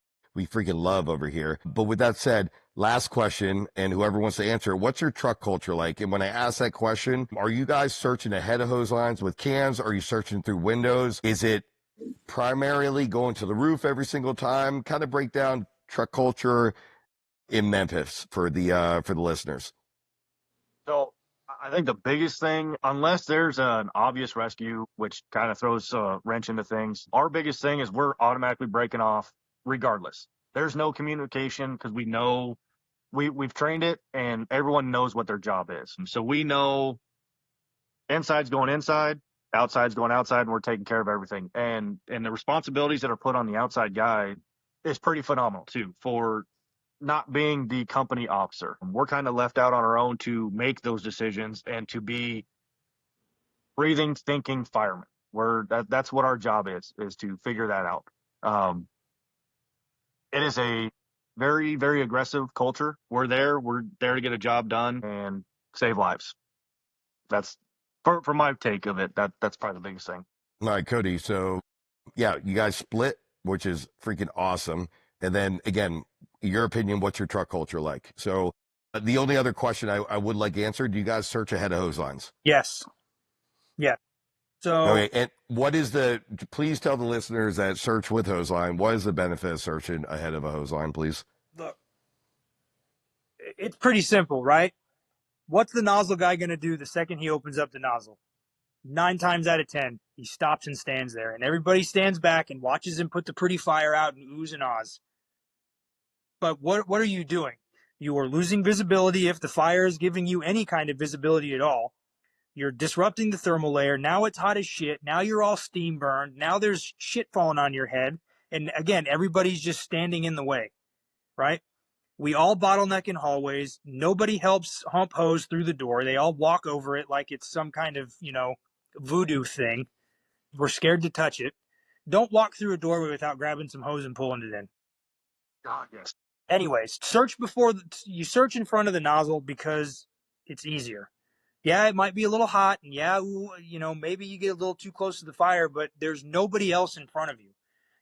freaking love over here. But with that said, last question, and whoever wants to answer, what's your truck culture like? And when I ask that question, are you guys searching ahead of hose lines with cans? Are you searching through windows? Is it primarily going to the roof every single time? Kind of break down truck culture in Memphis for the listeners. So I think the biggest thing, unless there's an obvious rescue, which kind of throws a wrench into things, our biggest thing is we're automatically breaking off regardless. There's no communication because we know we've trained it, and everyone knows what their job is. And so we know inside's going inside, outside's going outside, and we're taking care of everything. And the responsibilities that are put on the outside guy is pretty phenomenal too, for not being the company officer. We're kind of left out on our own to make those decisions and to be breathing, thinking firemen. That's what our job is to figure that out. It is a very, very aggressive culture. We're there to get a job done and save lives. That's for my take of it. That's probably the biggest thing. All right, Cody. So yeah, you guys split, which is freaking awesome. And then again, your opinion, what's your truck culture like? So the only other question I would like answered, do you guys search ahead of hose lines? Yes. Yeah. So okay, and please tell the listeners that search with hose line, what is the benefit of searching ahead of a hose line, please? Look, it's pretty simple, right? What's the nozzle guy going to do the second he opens up the nozzle? 9 times out of 10, he stops and stands there, and everybody stands back and watches him put the pretty fire out and oohs and ahs. But what are you doing? You are losing visibility if the fire is giving you any kind of visibility at all. You're disrupting the thermal layer. Now it's hot as shit. Now you're all steam burned. Now there's shit falling on your head. And again, everybody's just standing in the way, right? We all bottleneck in hallways. Nobody helps hump hose through the door. They all walk over it like it's some kind of, voodoo thing. We're scared to touch it. Don't walk through a doorway without grabbing some hose and pulling it in. God, yes. Anyways, search you search in front of the nozzle because it's easier. Yeah, it might be a little hot, and yeah, maybe you get a little too close to the fire, but there's nobody else in front of you.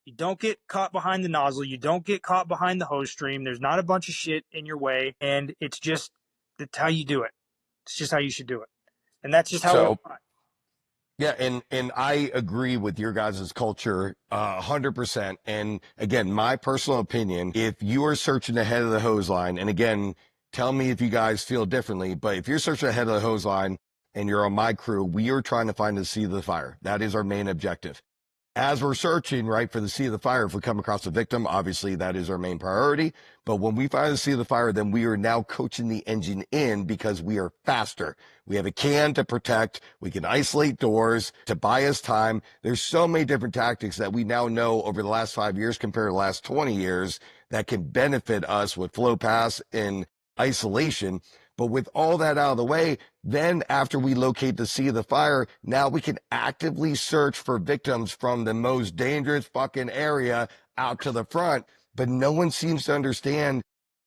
You don't get caught behind the nozzle. You don't get caught behind the hose stream. There's not a bunch of shit in your way, and that's how you do it. It's just how you should do it, and that's just how. Yeah, and I agree with your guys' culture 100%. And again, my personal opinion, if you are searching ahead of the hose line, and again, tell me if you guys feel differently, but if you're searching ahead of the hose line and you're on my crew, we are trying to find the seat of the fire. That is our main objective. As we're searching, right, for the seat of the fire, if we come across a victim, obviously that is our main priority. But when we find the seat of the fire, then we are now coaching the engine in because we are faster. We have a can to protect. We can isolate doors to buy us time. There's so many different tactics that we now know over the last 5 years compared to the last 20 years that can benefit us with flow pass and isolation. But with all that out of the way, then after we locate the seat of the fire, now we can actively search for victims from the most dangerous fucking area out to the front. But no one seems to understand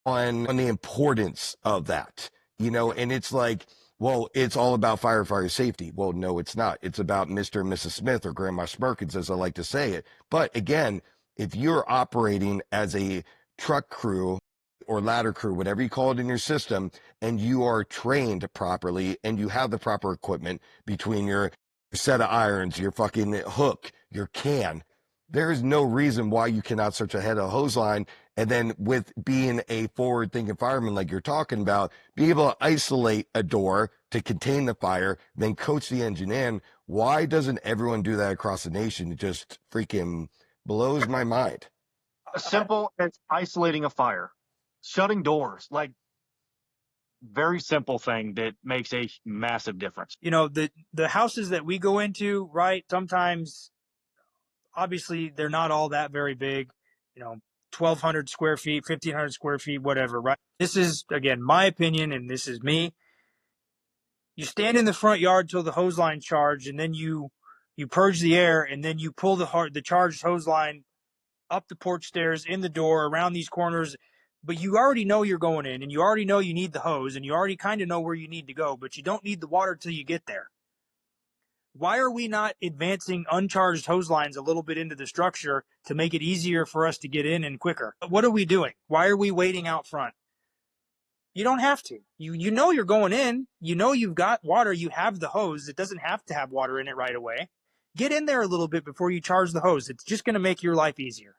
on the importance of that, and it's like, well, it's all about firefighter safety. Well, no, it's not. It's about Mr. and Mrs. Smith, or Grandma Smirkins, as I like to say it. But again, if you're operating as a truck crew or ladder crew, whatever you call it in your system, and you are trained properly and you have the proper equipment between your set of irons, your fucking hook, your can, there is no reason why you cannot search ahead of a hose line. And then with being a forward thinking fireman, like you're talking about, be able to isolate a door to contain the fire, then coach the engine in. Why doesn't everyone do that across the nation? It just freaking blows my mind. as simple as isolating a fire, shutting doors, like very simple thing that makes a massive difference. You know, the houses that we go into, right? Sometimes, obviously, they're not all that very big. You know, 1,200 square feet, 1,500 square feet, whatever, right? This is, again, my opinion, and this is me. You stand in the front yard till the hose line charged, and then you purge the air, and then you pull the charged hose line up the porch stairs, in the door, around these corners. But you already know you're going in, and you already know you need the hose, and you already kind of know where you need to go, but you don't need the water till you get there. Why are we not advancing uncharged hose lines a little bit into the structure to make it easier for us to get in and quicker? What are we doing? Why are we waiting out front? You don't have to. You know you're going in. You know you've got water. You have the hose. It doesn't have to have water in it right away. Get in there a little bit before you charge the hose. It's just going to make your life easier.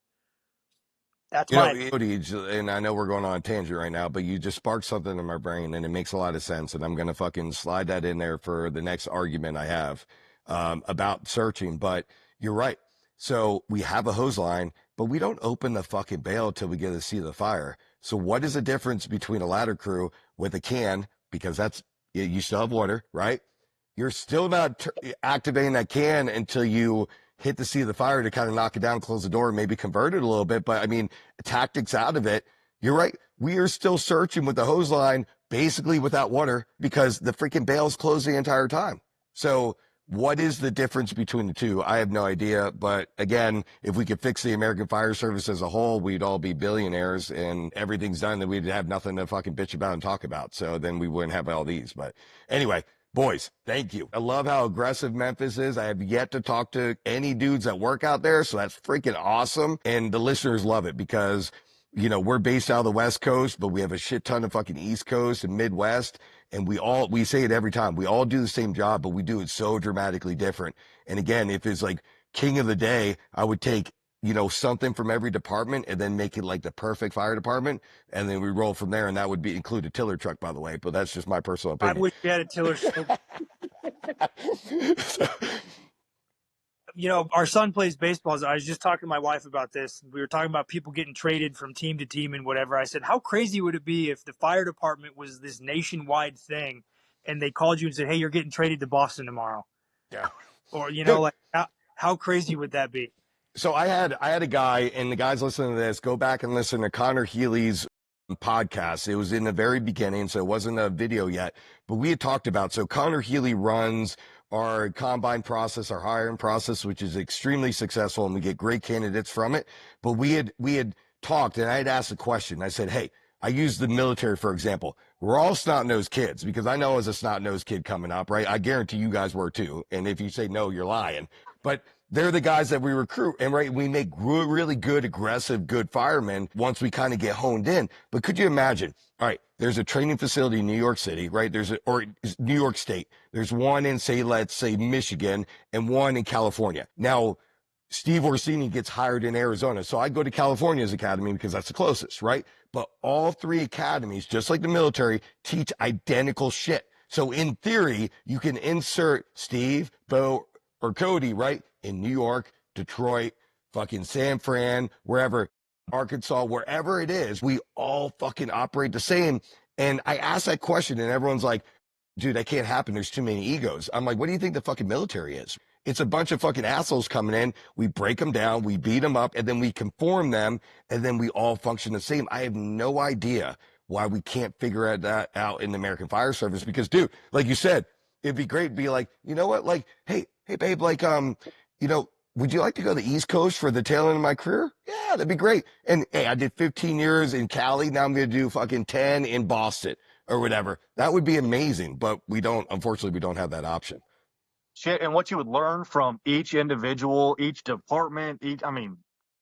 That's You know, my Cody, and I know we're going on a tangent right now, but you just sparked something in my brain, and it makes a lot of sense. And I'm going to fucking slide that in there for the next argument I have about searching. But you're right. So we have a hose line, but we don't open the fucking bail till we get to see the fire. So what is the difference between a ladder crew with a can? Because that's, you still have water, right? You're still not activating that can until you hit the sea of the fire to kind of knock it down, close the door, maybe convert it a little bit. But I mean, tactics out of it. You're right. We are still searching with the hose line, basically without water, because the freaking bail's closed the entire time. So what is the difference between the two? I have no idea. But again, if we could fix the American Fire Service as a whole, we'd all be billionaires and everything's done, then we'd have nothing to fucking bitch about and talk about. So then we wouldn't have all these. But anyway, boys, thank you. I love how aggressive Memphis is. I have yet to talk to any dudes that work out there, so that's freaking awesome. And the listeners love it because, you know, we're based out of the West Coast, but we have a shit ton of fucking East Coast and Midwest. And we say it every time. We all do the same job, but we do it so dramatically different. And again, if it's like king of the day, I would take, you know, something from every department and then make it like the perfect fire department. And then we roll from there. And that would include a tiller truck, by the way, but that's just my personal opinion. I wish we had a tiller. You know, our son plays baseball. I was just talking to my wife about this. We were talking about people getting traded from team to team and whatever. I said, how crazy would it be if the fire department was this nationwide thing and they called you and said, hey, you're getting traded to Boston tomorrow? Yeah. Or, you know, like how crazy would that be? So I had a guy, and the guys listening to this, go back and listen to Connor Healy's podcast. It was in the very beginning, so it wasn't a video yet, but we had talked about, so Connor Healy runs our combine process, our hiring process, which is extremely successful, and we get great candidates from it. But we had talked, and I had asked a question. I said, hey, I use the military, for example. We're all snot-nosed kids, because I know as a snot-nosed kid coming up, right? I guarantee you guys were too. And if you say no, you're lying. But they're the guys that we recruit, and right, we make really good, aggressive, good firemen once we kind of get honed in. But could you imagine? All right, there's a training facility in New York City, right? Or New York State. There's one in, say, let's say Michigan, and one in California. Now, Steve Orsini gets hired in Arizona, so I go to California's academy because that's the closest, right? But all three academies, just like the military, teach identical shit. So in theory, you can insert Steve, Bo, or Cody, right? In New York, Detroit, fucking San Fran, wherever, Arkansas, wherever it is, we all fucking operate the same. And I asked that question and everyone's like, dude, that can't happen. There's too many egos. I'm like, what do you think the fucking military is? It's a bunch of fucking assholes coming in. We break them down, we beat them up, and then we conform them, and then we all function the same. I have no idea why we can't figure that out in the American Fire Service because, dude, like you said, it'd be great to be like, you know what? Like, hey, babe, like, you know, would you like to go to the East Coast for the tail end of my career? Yeah, that'd be great. And hey, I did 15 years in Cali. Now I'm going to do fucking 10 in Boston or whatever. That would be amazing. But unfortunately, we don't have that option. Shit, and what you would learn from each individual, each department,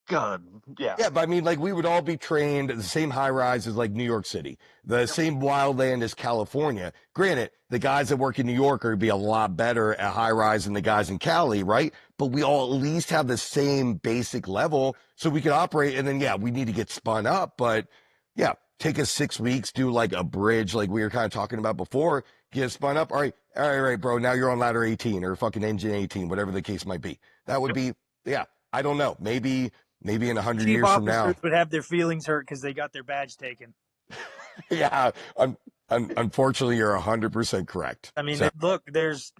good. Yeah. Yeah, but I mean, like, we would all be trained at the same high rise as like New York City, the same wildland as California. Granted, the guys that work in New York are be a lot better at high rise than the guys in Cali, right? But we all at least have the same basic level so we can operate. And then, yeah, we need to get spun up. But yeah, take us 6 weeks, do like a bridge like we were kind of talking about before, get spun up. All right, bro, now you're on ladder 18 or fucking engine 18, whatever the case might be. That would be, yeah, I don't know. Maybe maybe in 100 Chief years from now. officers would have their feelings hurt because they got their badge taken. Yeah, unfortunately, you're 100% correct. I mean, So, look, there's,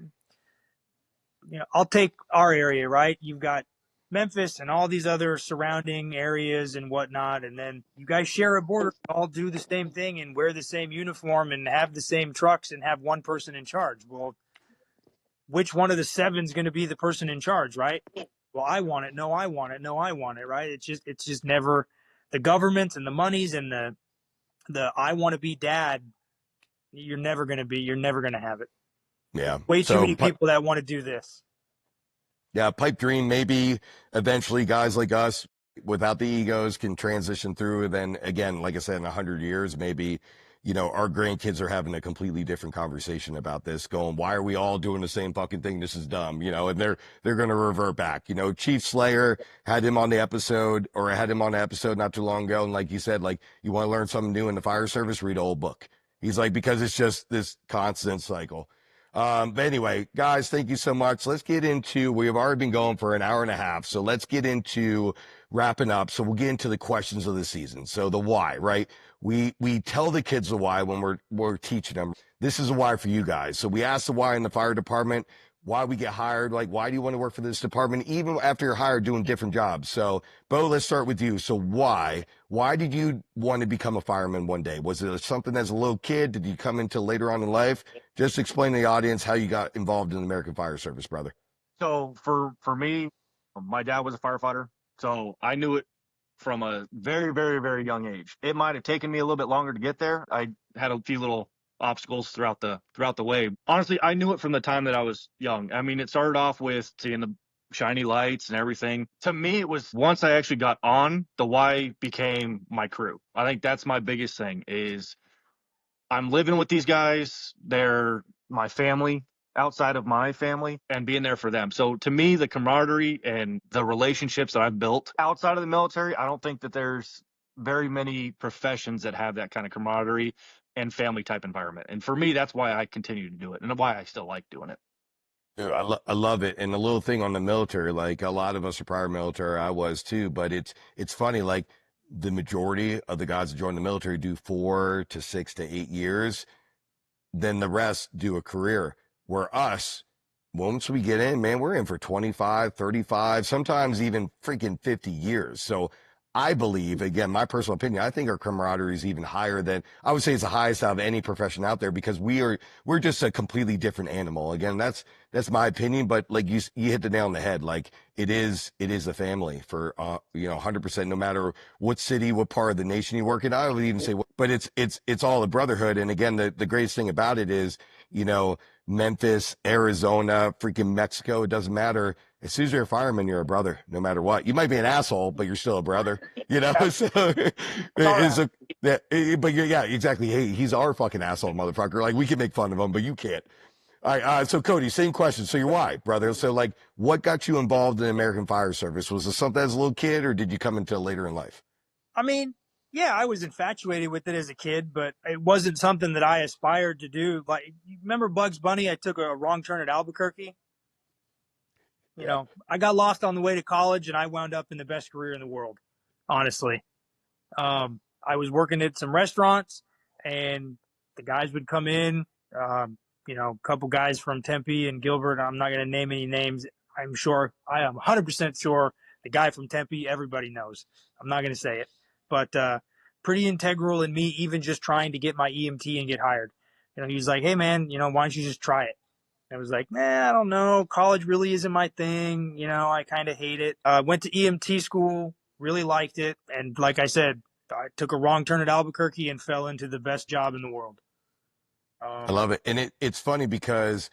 I'll take our area, right? You've got Memphis and all these other surrounding areas and whatnot, and then you guys share a border, all do the same thing and wear the same uniform and have the same trucks and have one person in charge. Well, which one of the seven is going to be the person in charge, right? Well, I want it. No, I want it. No, I want it. Right? It's just never the government and the monies and the I want to be dad. You're never going to have it. yeah. Way too So, many people that want to do this. yeah, pipe dream, maybe eventually guys like us without the egos can transition through. And then again, like I said, in 100 years, maybe, our grandkids are having a completely different conversation about this, going, why are we all doing the same fucking thing? This is dumb, and they're going to revert back. Chief Slayer had him on the episode, or I had him on the episode not too long ago. And like you said, like, you want to learn something new in the fire service, read an old book. He's like, because it's just this constant cycle. But anyway, guys, thank you so much. Let's get into, we have already been going for an hour and a half. So let's get into wrapping up. So we'll get into the questions of the season. So the why, right? We tell the kids the why when we're teaching them. This is a why for you guys. So we ask the why in the fire department, why we get hired. Like, why do you want to work for this department? Even after you're hired doing different jobs. So Bo, let's start with you. So why did you want to become a fireman one day? Was it something as a little kid? Did you come into later on in life? Just explain to the audience how you got involved in the American Fire Service, brother. So for me, my dad was a firefighter, so I knew it from a very, very, very young age. It might have taken me a little bit longer to get there. I had a few little obstacles throughout the way. Honestly, I knew it from the time that I was young. I mean, it started off with seeing the shiny lights and everything. To me, it was once I actually got on, the why became my crew. I think that's my biggest thing is I'm living with these guys. They're my family outside of my family and being there for them. So to me, the camaraderie and the relationships that I've built outside of the military, I don't think that there's very many professions that have that kind of camaraderie and family type environment. And for me, that's why I continue to do it and why I still like doing it. Dude, I love it. And a little thing on the military, like a lot of us are prior military. I was too, but it's funny. Like the majority of the guys that join the military do 4 to 6 to 8 years. Then the rest do a career. Where us, once we get in, man, we're in for 25, 35, sometimes even freaking 50 years. So I believe, again, my personal opinion, I think our camaraderie is even higher than, I would say it's the highest out of any profession out there because we're just a completely different animal. Again, that's my opinion, but like you hit the nail on the head. Like it is a family for, 100%, no matter what city, what part of the nation you work in. I would even say, but it's all a brotherhood. And again, the greatest thing about it is, Memphis, Arizona, freaking Mexico, it doesn't matter. As soon as you're a fireman, you're a brother, no matter what. You might be an asshole, but you're still a brother, So but yeah, exactly. Hey, he's our fucking asshole, motherfucker. Like we can make fun of him, but you can't. All right. So Cody, same question. So you're why, brother? So like, what got you involved in the American Fire Service? Was it something as a little kid, or did you come into it later in life? I mean, yeah, I was infatuated with it as a kid, but it wasn't something that I aspired to do. Like, you remember Bugs Bunny? I took a wrong turn at Albuquerque. I got lost on the way to college, and I wound up in the best career in the world, honestly. I was working at some restaurants, and the guys would come in, a couple guys from Tempe and Gilbert. I'm not going to name any names. I am 100% sure the guy from Tempe, everybody knows. I'm not going to say it. But pretty integral in me even just trying to get my EMT and get hired. He was like, hey, man, why don't you just try it? I was like, I don't know. College really isn't my thing. I kind of hate it. Went to EMT school, really liked it. And like I said, I took a wrong turn at Albuquerque and fell into the best job in the world. I love it. And it's funny because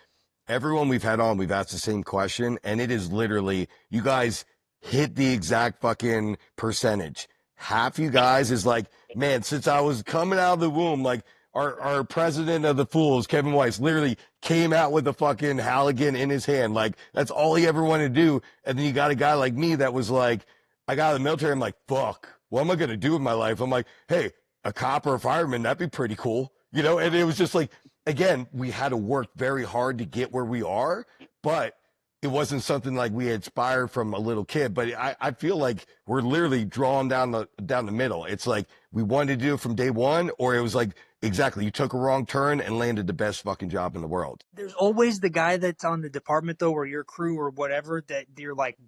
everyone we've had on, we've asked the same question. And it is literally, you guys hit the exact fucking percentage. Half you guys is like, man, since I was coming out of the womb, like our president of the Fools, Kevin Weiss, literally came out with a fucking Halligan in his hand. Like that's all he ever wanted to do. And then you got a guy like me that was like, I got out of the military. I'm like, fuck, what am I going to do with my life? I'm like, hey, a cop or a fireman, that'd be pretty cool. And it was just like, again, we had to work very hard to get where we are, but it wasn't something like we inspired from a little kid, but I feel like we're literally drawn down the middle. It's like we wanted to do it from day one, or it was like exactly you took a wrong turn and landed the best fucking job in the world. There's always the guy that's on the department though, or your crew or whatever, that you're like,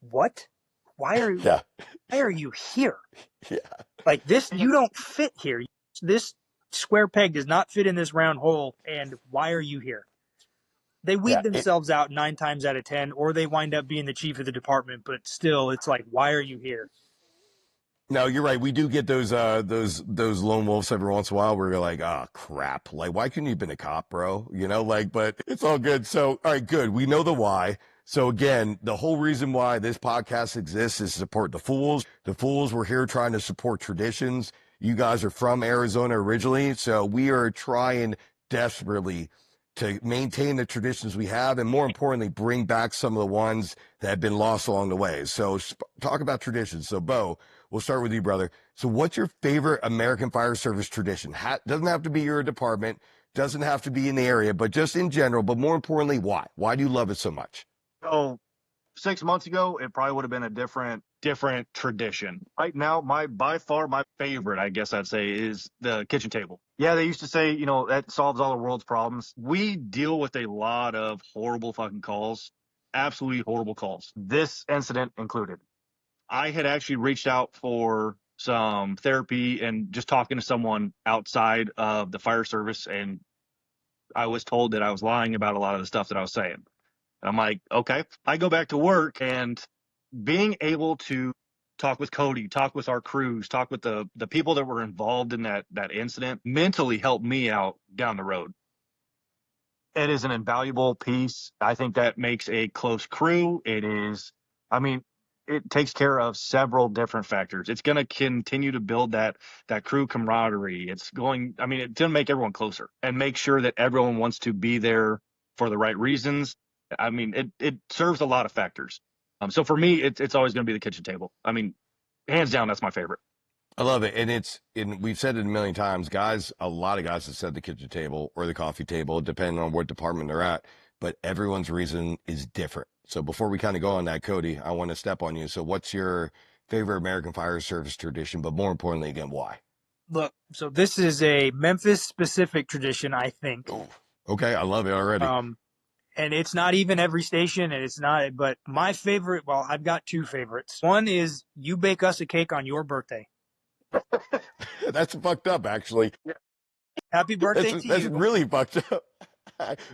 what? Why are you here? Yeah. Like this, you don't fit here. This square peg does not fit in this round hole, and why are you here? They weed themselves out 9 times out of 10, or they wind up being the chief of the department. But still, it's like, why are you here? No, you're right. We do get those lone wolves every once in a while where you're like, oh crap. Like, why couldn't you have been a cop, bro? You know, like, but it's all good. So, all right, good. We know the why. So again, the whole reason why this podcast exists is to support the Fools. The Fools, we're here trying to support traditions. You guys are from Arizona originally, so we are trying desperately to maintain the traditions we have, and more importantly, bring back some of the ones that have been lost along the way. So talk about traditions. So Bo, we'll start with you, brother. So what's your favorite American Fire Service tradition? Doesn't have to be your department, doesn't have to be in the area, but just in general, but more importantly, why? Why do you love it so much? So 6 months ago, it probably would have been a different tradition. Right now, by far my favorite, I guess I'd say, is the kitchen table. Yeah, they used to say, that solves all the world's problems. We deal with a lot of horrible fucking calls, absolutely horrible calls. This incident included. I had actually reached out for some therapy and just talking to someone outside of the fire service, and I was told that I was lying about a lot of the stuff that I was saying. And I'm like, okay. I go back to work, and being able to talk with Cody, talk with our crews, talk with the people that were involved in that incident mentally helped me out down the road. It is an invaluable piece. I think that makes a close crew. It takes care of several different factors. It's going to continue to build that crew camaraderie. It's going to make everyone closer and make sure that everyone wants to be there for the right reasons. It serves a lot of factors. So for me, it's always going to be the kitchen table. Hands down, that's my favorite. I love it. And we've said it a million times, guys, a lot of guys have said the kitchen table or the coffee table, depending on what department they're at, but everyone's reason is different. So before we kind of go on that, Cody, I want to step on you. So what's your favorite American Fire Service tradition, but more importantly, again, why? Look, so this is a Memphis specific tradition, I think. Oh, okay. I love it already. And it's not even every station, and it's not, but my favorite, well, I've got 2 favorites. One is you bake us a cake on your birthday. That's fucked up, actually. Happy birthday to you. That's really fucked up.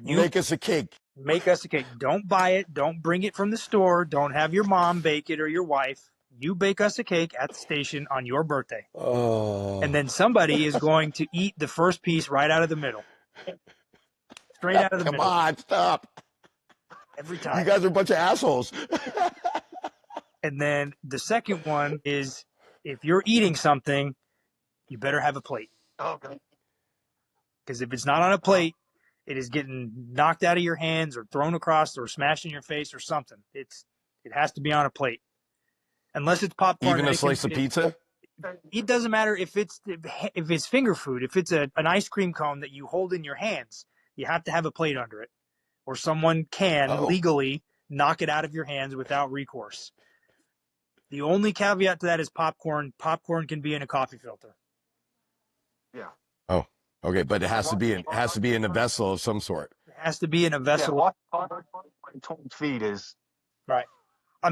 Make us a cake. Make us a cake. Don't buy it. Don't bring it from the store. Don't have your mom bake it or your wife. You bake us a cake at the station on your birthday. Oh. And then somebody is going to eat the first piece right out of the middle. Straight out of the middle. Come on, stop. Every time. You guys are a bunch of assholes. And then the second one is, if you're eating something, you better have a plate. Okay. Because if it's not on a plate, it is getting knocked out of your hands or thrown across or smashed in your face or something. It has to be on a plate. Unless it's popcorn. Even a slice of pizza? It doesn't matter if it's finger food. If it's an ice cream cone that you hold in your hands, you have to have a plate under it. Or someone can legally knock it out of your hands without recourse. The only caveat to that is popcorn. Popcorn can be in a coffee filter. Yeah. Oh, okay, but it has to be in a vessel of some sort. It has to be in a vessel. Yeah, 20 feet is right.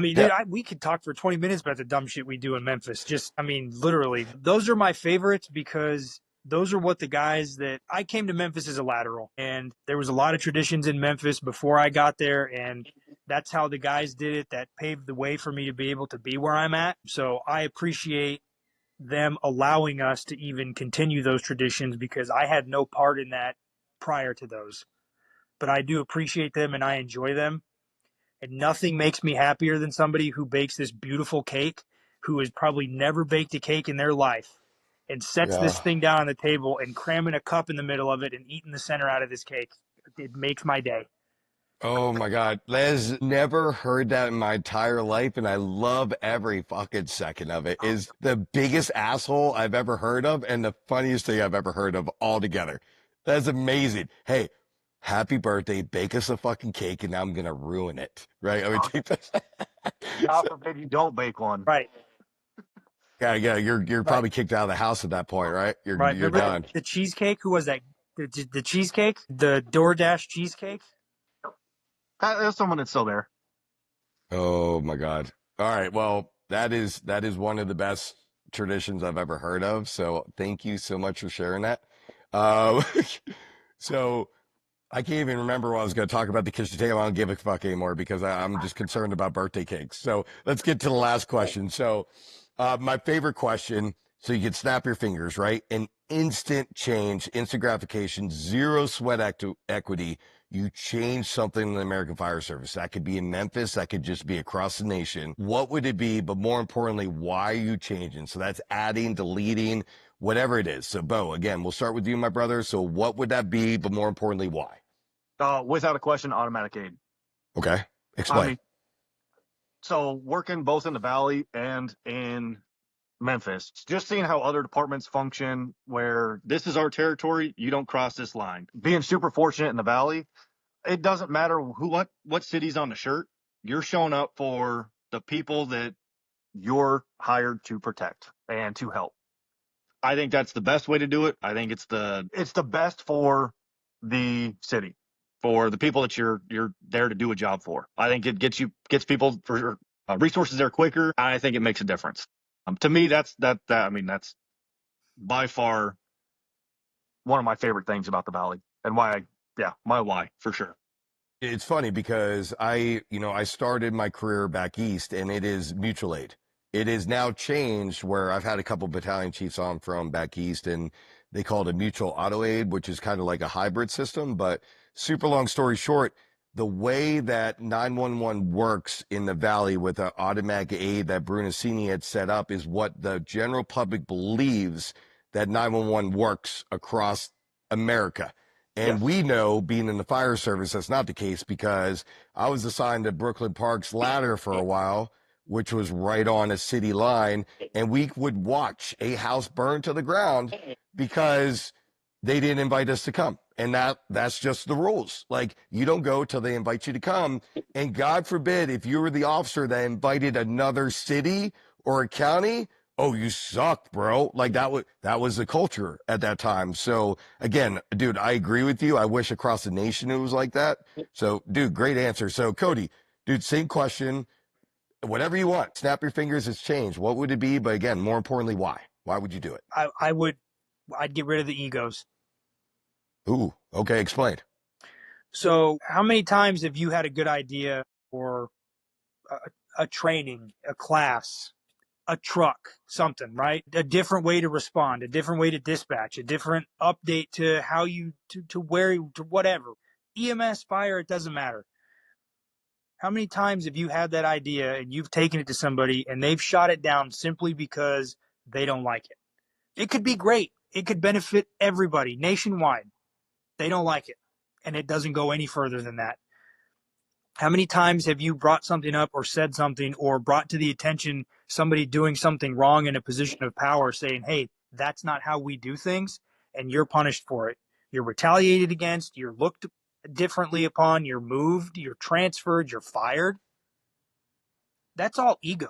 Dude, we could talk for 20 minutes about the dumb shit we do in Memphis. Literally. Those are my favorites because those are what the guys that I came to Memphis as a lateral, and there was a lot of traditions in Memphis before I got there, and that's how the guys did it. That paved the way for me to be able to be where I'm at. So I appreciate them allowing us to even continue those traditions because I had no part in that prior to those. But I do appreciate them and I enjoy them. And nothing makes me happier than somebody who bakes this beautiful cake, who has probably never baked a cake in their life, and sets this thing down on the table and cramming a cup in the middle of it and eating the center out of this cake. It makes my day. Oh my God. Les, never heard that in my entire life, and I love every fucking second of it. Is the biggest asshole I've ever heard of and the funniest thing I've ever heard of altogether. That's amazing. Hey, happy birthday, bake us a fucking cake, and now I'm gonna ruin it, right? I mean, God forbid you don't bake one. Right. yeah, you're Right. probably kicked out of the house at that point, right? You're Remember done. the cheesecake? Who was that? The cheesecake? The DoorDash cheesecake? There's someone that's still there. Oh my God. All right. Well, that is one of the best traditions I've ever heard of. So thank you so much for sharing that. Uh, so I can't even remember what I was going to talk about the kitchen table. I don't give a fuck anymore because I'm just concerned about birthday cakes. So let's get to the last question. So, my favorite question. So you can snap your fingers, right? An instant change, instant gratification, zero sweat equity. You change something in the American Fire Service. That could be in Memphis. That could just be across the nation. What would it be? But more importantly, why are you changing? So that's adding, deleting, whatever it is. So Bo, again, we'll start with you, my brother. So what would that be? But more importantly, why? Without a question, automatic aid. Okay. I Explain. mean, so working both in the Valley and in Memphis, just seeing how other departments function, where this is our territory, you don't cross this line. Being super fortunate in the Valley, it doesn't matter what city's on the shirt. You're showing up for the people that you're hired to protect and to help. I think that's the best way to do it. I think it's the best for the city, for the people that you're there to do a job for. I think it gets people for resources there quicker. I think it makes a difference. To me, that's I mean, that's by far one of my favorite things about the Valley, and my why for sure. It's funny because I started my career back east and it is mutual aid. It is now changed where I've had a couple battalion chiefs on from back east and they call it a mutual auto aid, which is kind of like a hybrid system. But super long story short, the way that 911 works in the Valley with an automatic aid that Brunacini had set up is what the general public believes that 911 works across America. And Yes. we know, being in the fire service, that's not the case because I was assigned to Brooklyn Park's ladder for a while, which was right on a city line. And we would watch a house burn to the ground because they didn't invite us to come. And that's just the rules. Like, you don't go till they invite you to come. And God forbid, if you were the officer that invited another city or a county, oh, you sucked, bro. Like that was the culture at that time. So again, dude, I agree with you. I wish across the nation it was like that. So, dude, great answer. So, Cody, dude, same question. Whatever you want. Snap your fingers. It's changed. What would it be? But again, more importantly, why? Why would you do it? I'd get rid of the egos. Ooh, okay, explain. So how many times have you had a good idea or a training, a class, a truck, something, right? A different way to respond, a different way to dispatch, a different update to how you, to where, to whatever. EMS, fire, it doesn't matter. How many times have you had that idea and you've taken it to somebody and they've shot it down simply because they don't like it? It could be great. It could benefit everybody nationwide. They don't like it. And it doesn't go any further than that. How many times have you brought something up or said something or brought to the attention somebody doing something wrong in a position of power saying, hey, that's not how we do things, and you're punished for it. You're retaliated against, you're looked differently upon, you're moved, you're transferred, you're fired. That's all ego.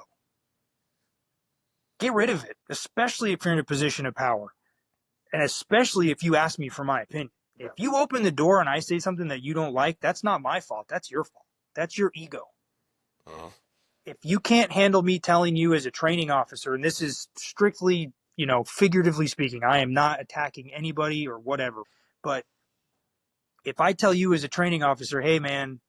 Get rid of it, especially if you're in a position of power. And especially if you ask me for my opinion. If you open the door and I say something that you don't like, that's not my fault. That's your fault. That's your ego. If you can't handle me telling you as a training officer, and this is strictly, figuratively speaking, I am not attacking anybody or whatever, but if I tell you as a training officer, hey man,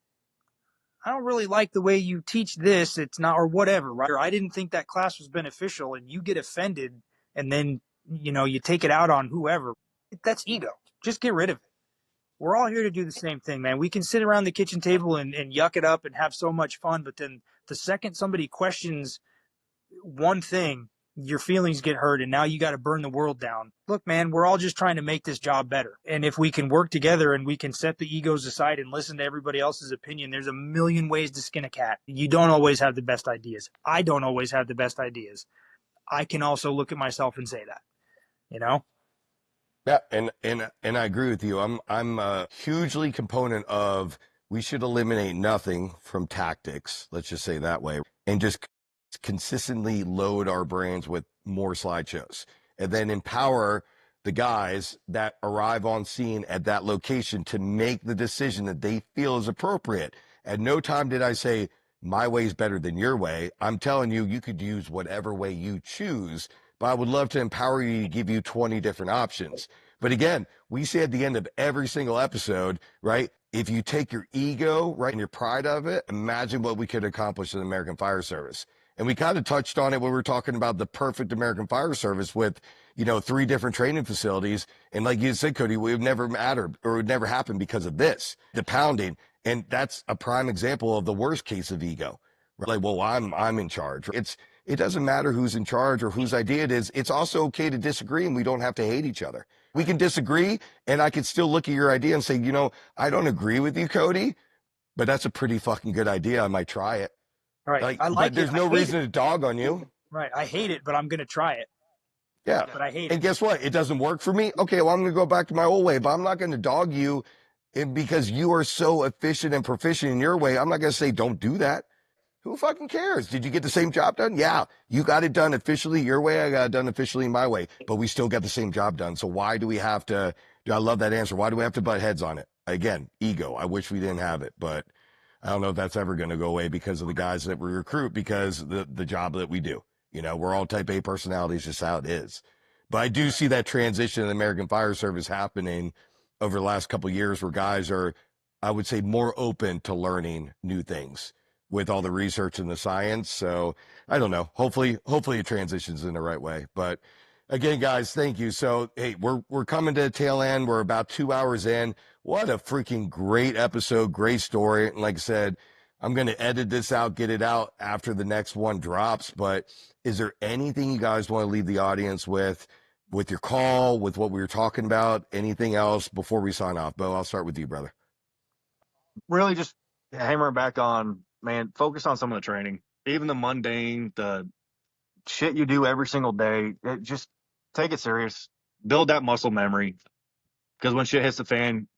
I don't really like the way you teach this, it's not, or whatever, right? Or I didn't think that class was beneficial, and you get offended and then, you take it out on whoever, that's ego. Just get rid of it. We're all here to do the same thing, man. We can sit around the kitchen table and yuck it up and have so much fun, but then the second somebody questions one thing, your feelings get hurt and now you got to burn the world down. Look, man, we're all just trying to make this job better. And if we can work together and we can set the egos aside and listen to everybody else's opinion, there's a million ways to skin a cat. You don't always have the best ideas. I don't always have the best ideas. I can also look at myself and say that, Yeah, and I agree with you. I'm a hugely component of we should eliminate nothing from tactics, let's just say that way, and just consistently load our brains with more slideshows, and then empower the guys that arrive on scene at that location to make the decision that they feel is appropriate. At no time did I say my way is better than your way. I'm telling you, you could use whatever way you choose, but I would love to empower you to give you 20 different options. But again, we say at the end of every single episode, right? If you take your ego, right, and your pride of it, imagine what we could accomplish in the American Fire Service. And we kind of touched on it when we were talking about the perfect American Fire Service with, 3 different training facilities. And like you said, Cody, it would never matter or it would never happen because of this, the pounding. And that's a prime example of the worst case of ego. Like, well, I'm in charge. It doesn't matter who's in charge or whose idea it is. It's also okay to disagree, and we don't have to hate each other. We can disagree, and I can still look at your idea and say, I don't agree with you, Cody, but that's a pretty fucking good idea. I might try it. Right. But there's no reason to dog on you. Right. I hate it, but I'm going to try it. Yeah. But I hate And it. guess what? It doesn't work for me. Okay, well, I'm going to go back to my old way, but I'm not going to dog you because you are so efficient and proficient in your way. I'm not going to say don't do that. Who fucking cares? Did you get the same job done? Yeah, you got it done officially your way. I got it done officially my way, but we still got the same job done. So why do we have to, I love that answer. Why do we have to butt heads on it? Again, ego. I wish we didn't have it, but I don't know if that's ever going to go away because of the guys that we recruit, because the job that we do, we're all type A personalities, just how it is. But I do see that transition in the American Fire Service happening over the last couple of years where guys are, I would say, more open to learning new things with all the research and the science. So I don't know. Hopefully it transitions in the right way. But again, guys, thank you. So, hey, we're coming to the tail end. We're about 2 hours in. What a freaking great episode. Great story. And like I said, I'm going to edit this out, get it out after the next one drops. But is there anything you guys want to leave the audience with your call, with what we were talking about, anything else before we sign off? Bo, I'll start with you, brother. Really just hammering back on, man, focus on some of the training, even the mundane, the shit you do every single day. Just take it serious. Build that muscle memory, because when shit hits the fan,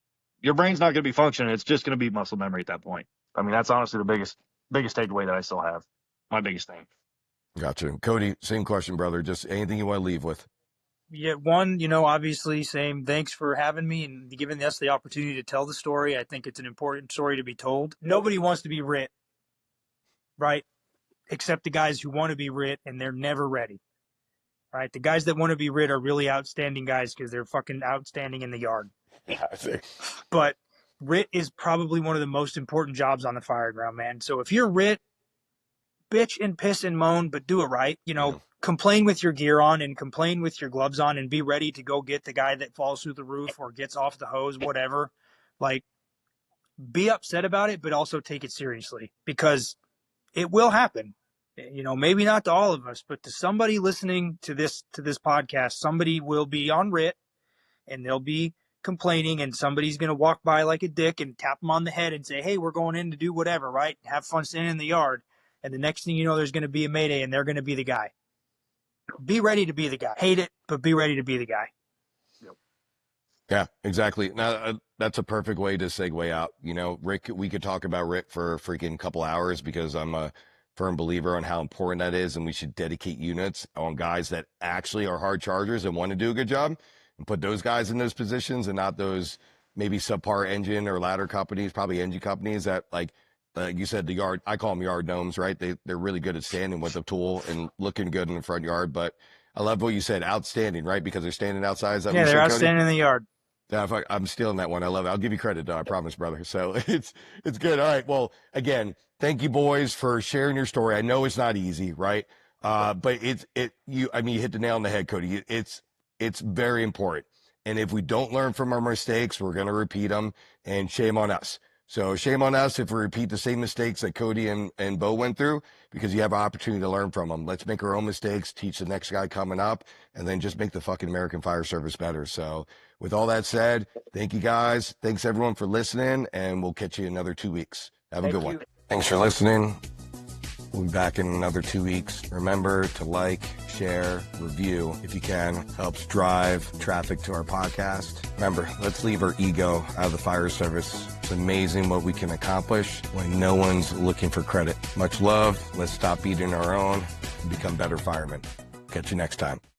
your brain's not going to be functioning. It's just going to be muscle memory at that point. I mean, that's honestly the biggest takeaway that I still have. My biggest thing. Gotcha. Cody, same question, brother. Just anything you want to leave with? Yeah, one, obviously saying thanks for having me and giving us the opportunity to tell the story. I think it's an important story to be told. Nobody wants to be RIT, right? Except the guys who want to be RIT and they're never ready, right? The guys that want to be RIT are really outstanding guys because they're fucking outstanding in the yard. Yeah, I see. But RIT is probably one of the most important jobs on the fire ground, man. So if you're RIT, bitch and piss and moan, but do it right. Complain with your gear on and complain with your gloves on and be ready to go get the guy that falls through the roof or gets off the hose, whatever. Like, be upset about it, but also take it seriously, because it will happen. Maybe not to all of us, but to somebody listening to this podcast, somebody will be on RIT and they'll be complaining, and somebody's going to walk by like a dick and tap them on the head and say, hey, we're going in to do whatever, right? Have fun standing in the yard. And the next thing you know, there's going to be a Mayday and they're going to be the guy. Be ready to be the guy. Hate it, but be ready to be the guy. Yeah, exactly. Now, that's a perfect way to segue out. Rick, we could talk about Rick for a freaking couple hours, because I'm a firm believer on how important that is. And we should dedicate units on guys that actually are hard chargers and want to do a good job, and put those guys in those positions, and not those maybe subpar engine or ladder companies, probably engine companies that, like you said, the yard, I call them yard gnomes, right? They're really good at standing with a tool and looking good in the front yard. But I love what you said, outstanding, right? Because they're standing outside. Is that Yeah, what you they're said, outstanding in the yard. Yeah, I'm stealing that one. I love it. I'll give you credit, though. I promise, brother. So it's good. All right. Well, again, thank you, boys, for sharing your story. I know it's not easy, right? But you hit the nail on the head, Cody. It's very important. And if we don't learn from our mistakes, we're going to repeat them, and shame on us. So shame on us if we repeat the same mistakes that Cody and Bo went through, because you have an opportunity to learn from them. Let's make our own mistakes, teach the next guy coming up, and then just make the fucking American Fire Service better. So with all that said, thank you, guys. Thanks, everyone, for listening, and we'll catch you in another 2 weeks. Have a good one. Thanks for listening. We'll be back in another 2 weeks. Remember to like, share, review if you can. Helps drive traffic to our podcast. Remember, let's leave our ego out of the fire service. It's amazing what we can accomplish when no one's looking for credit. Much love. Let's stop beating our own and become better firemen. Catch you next time.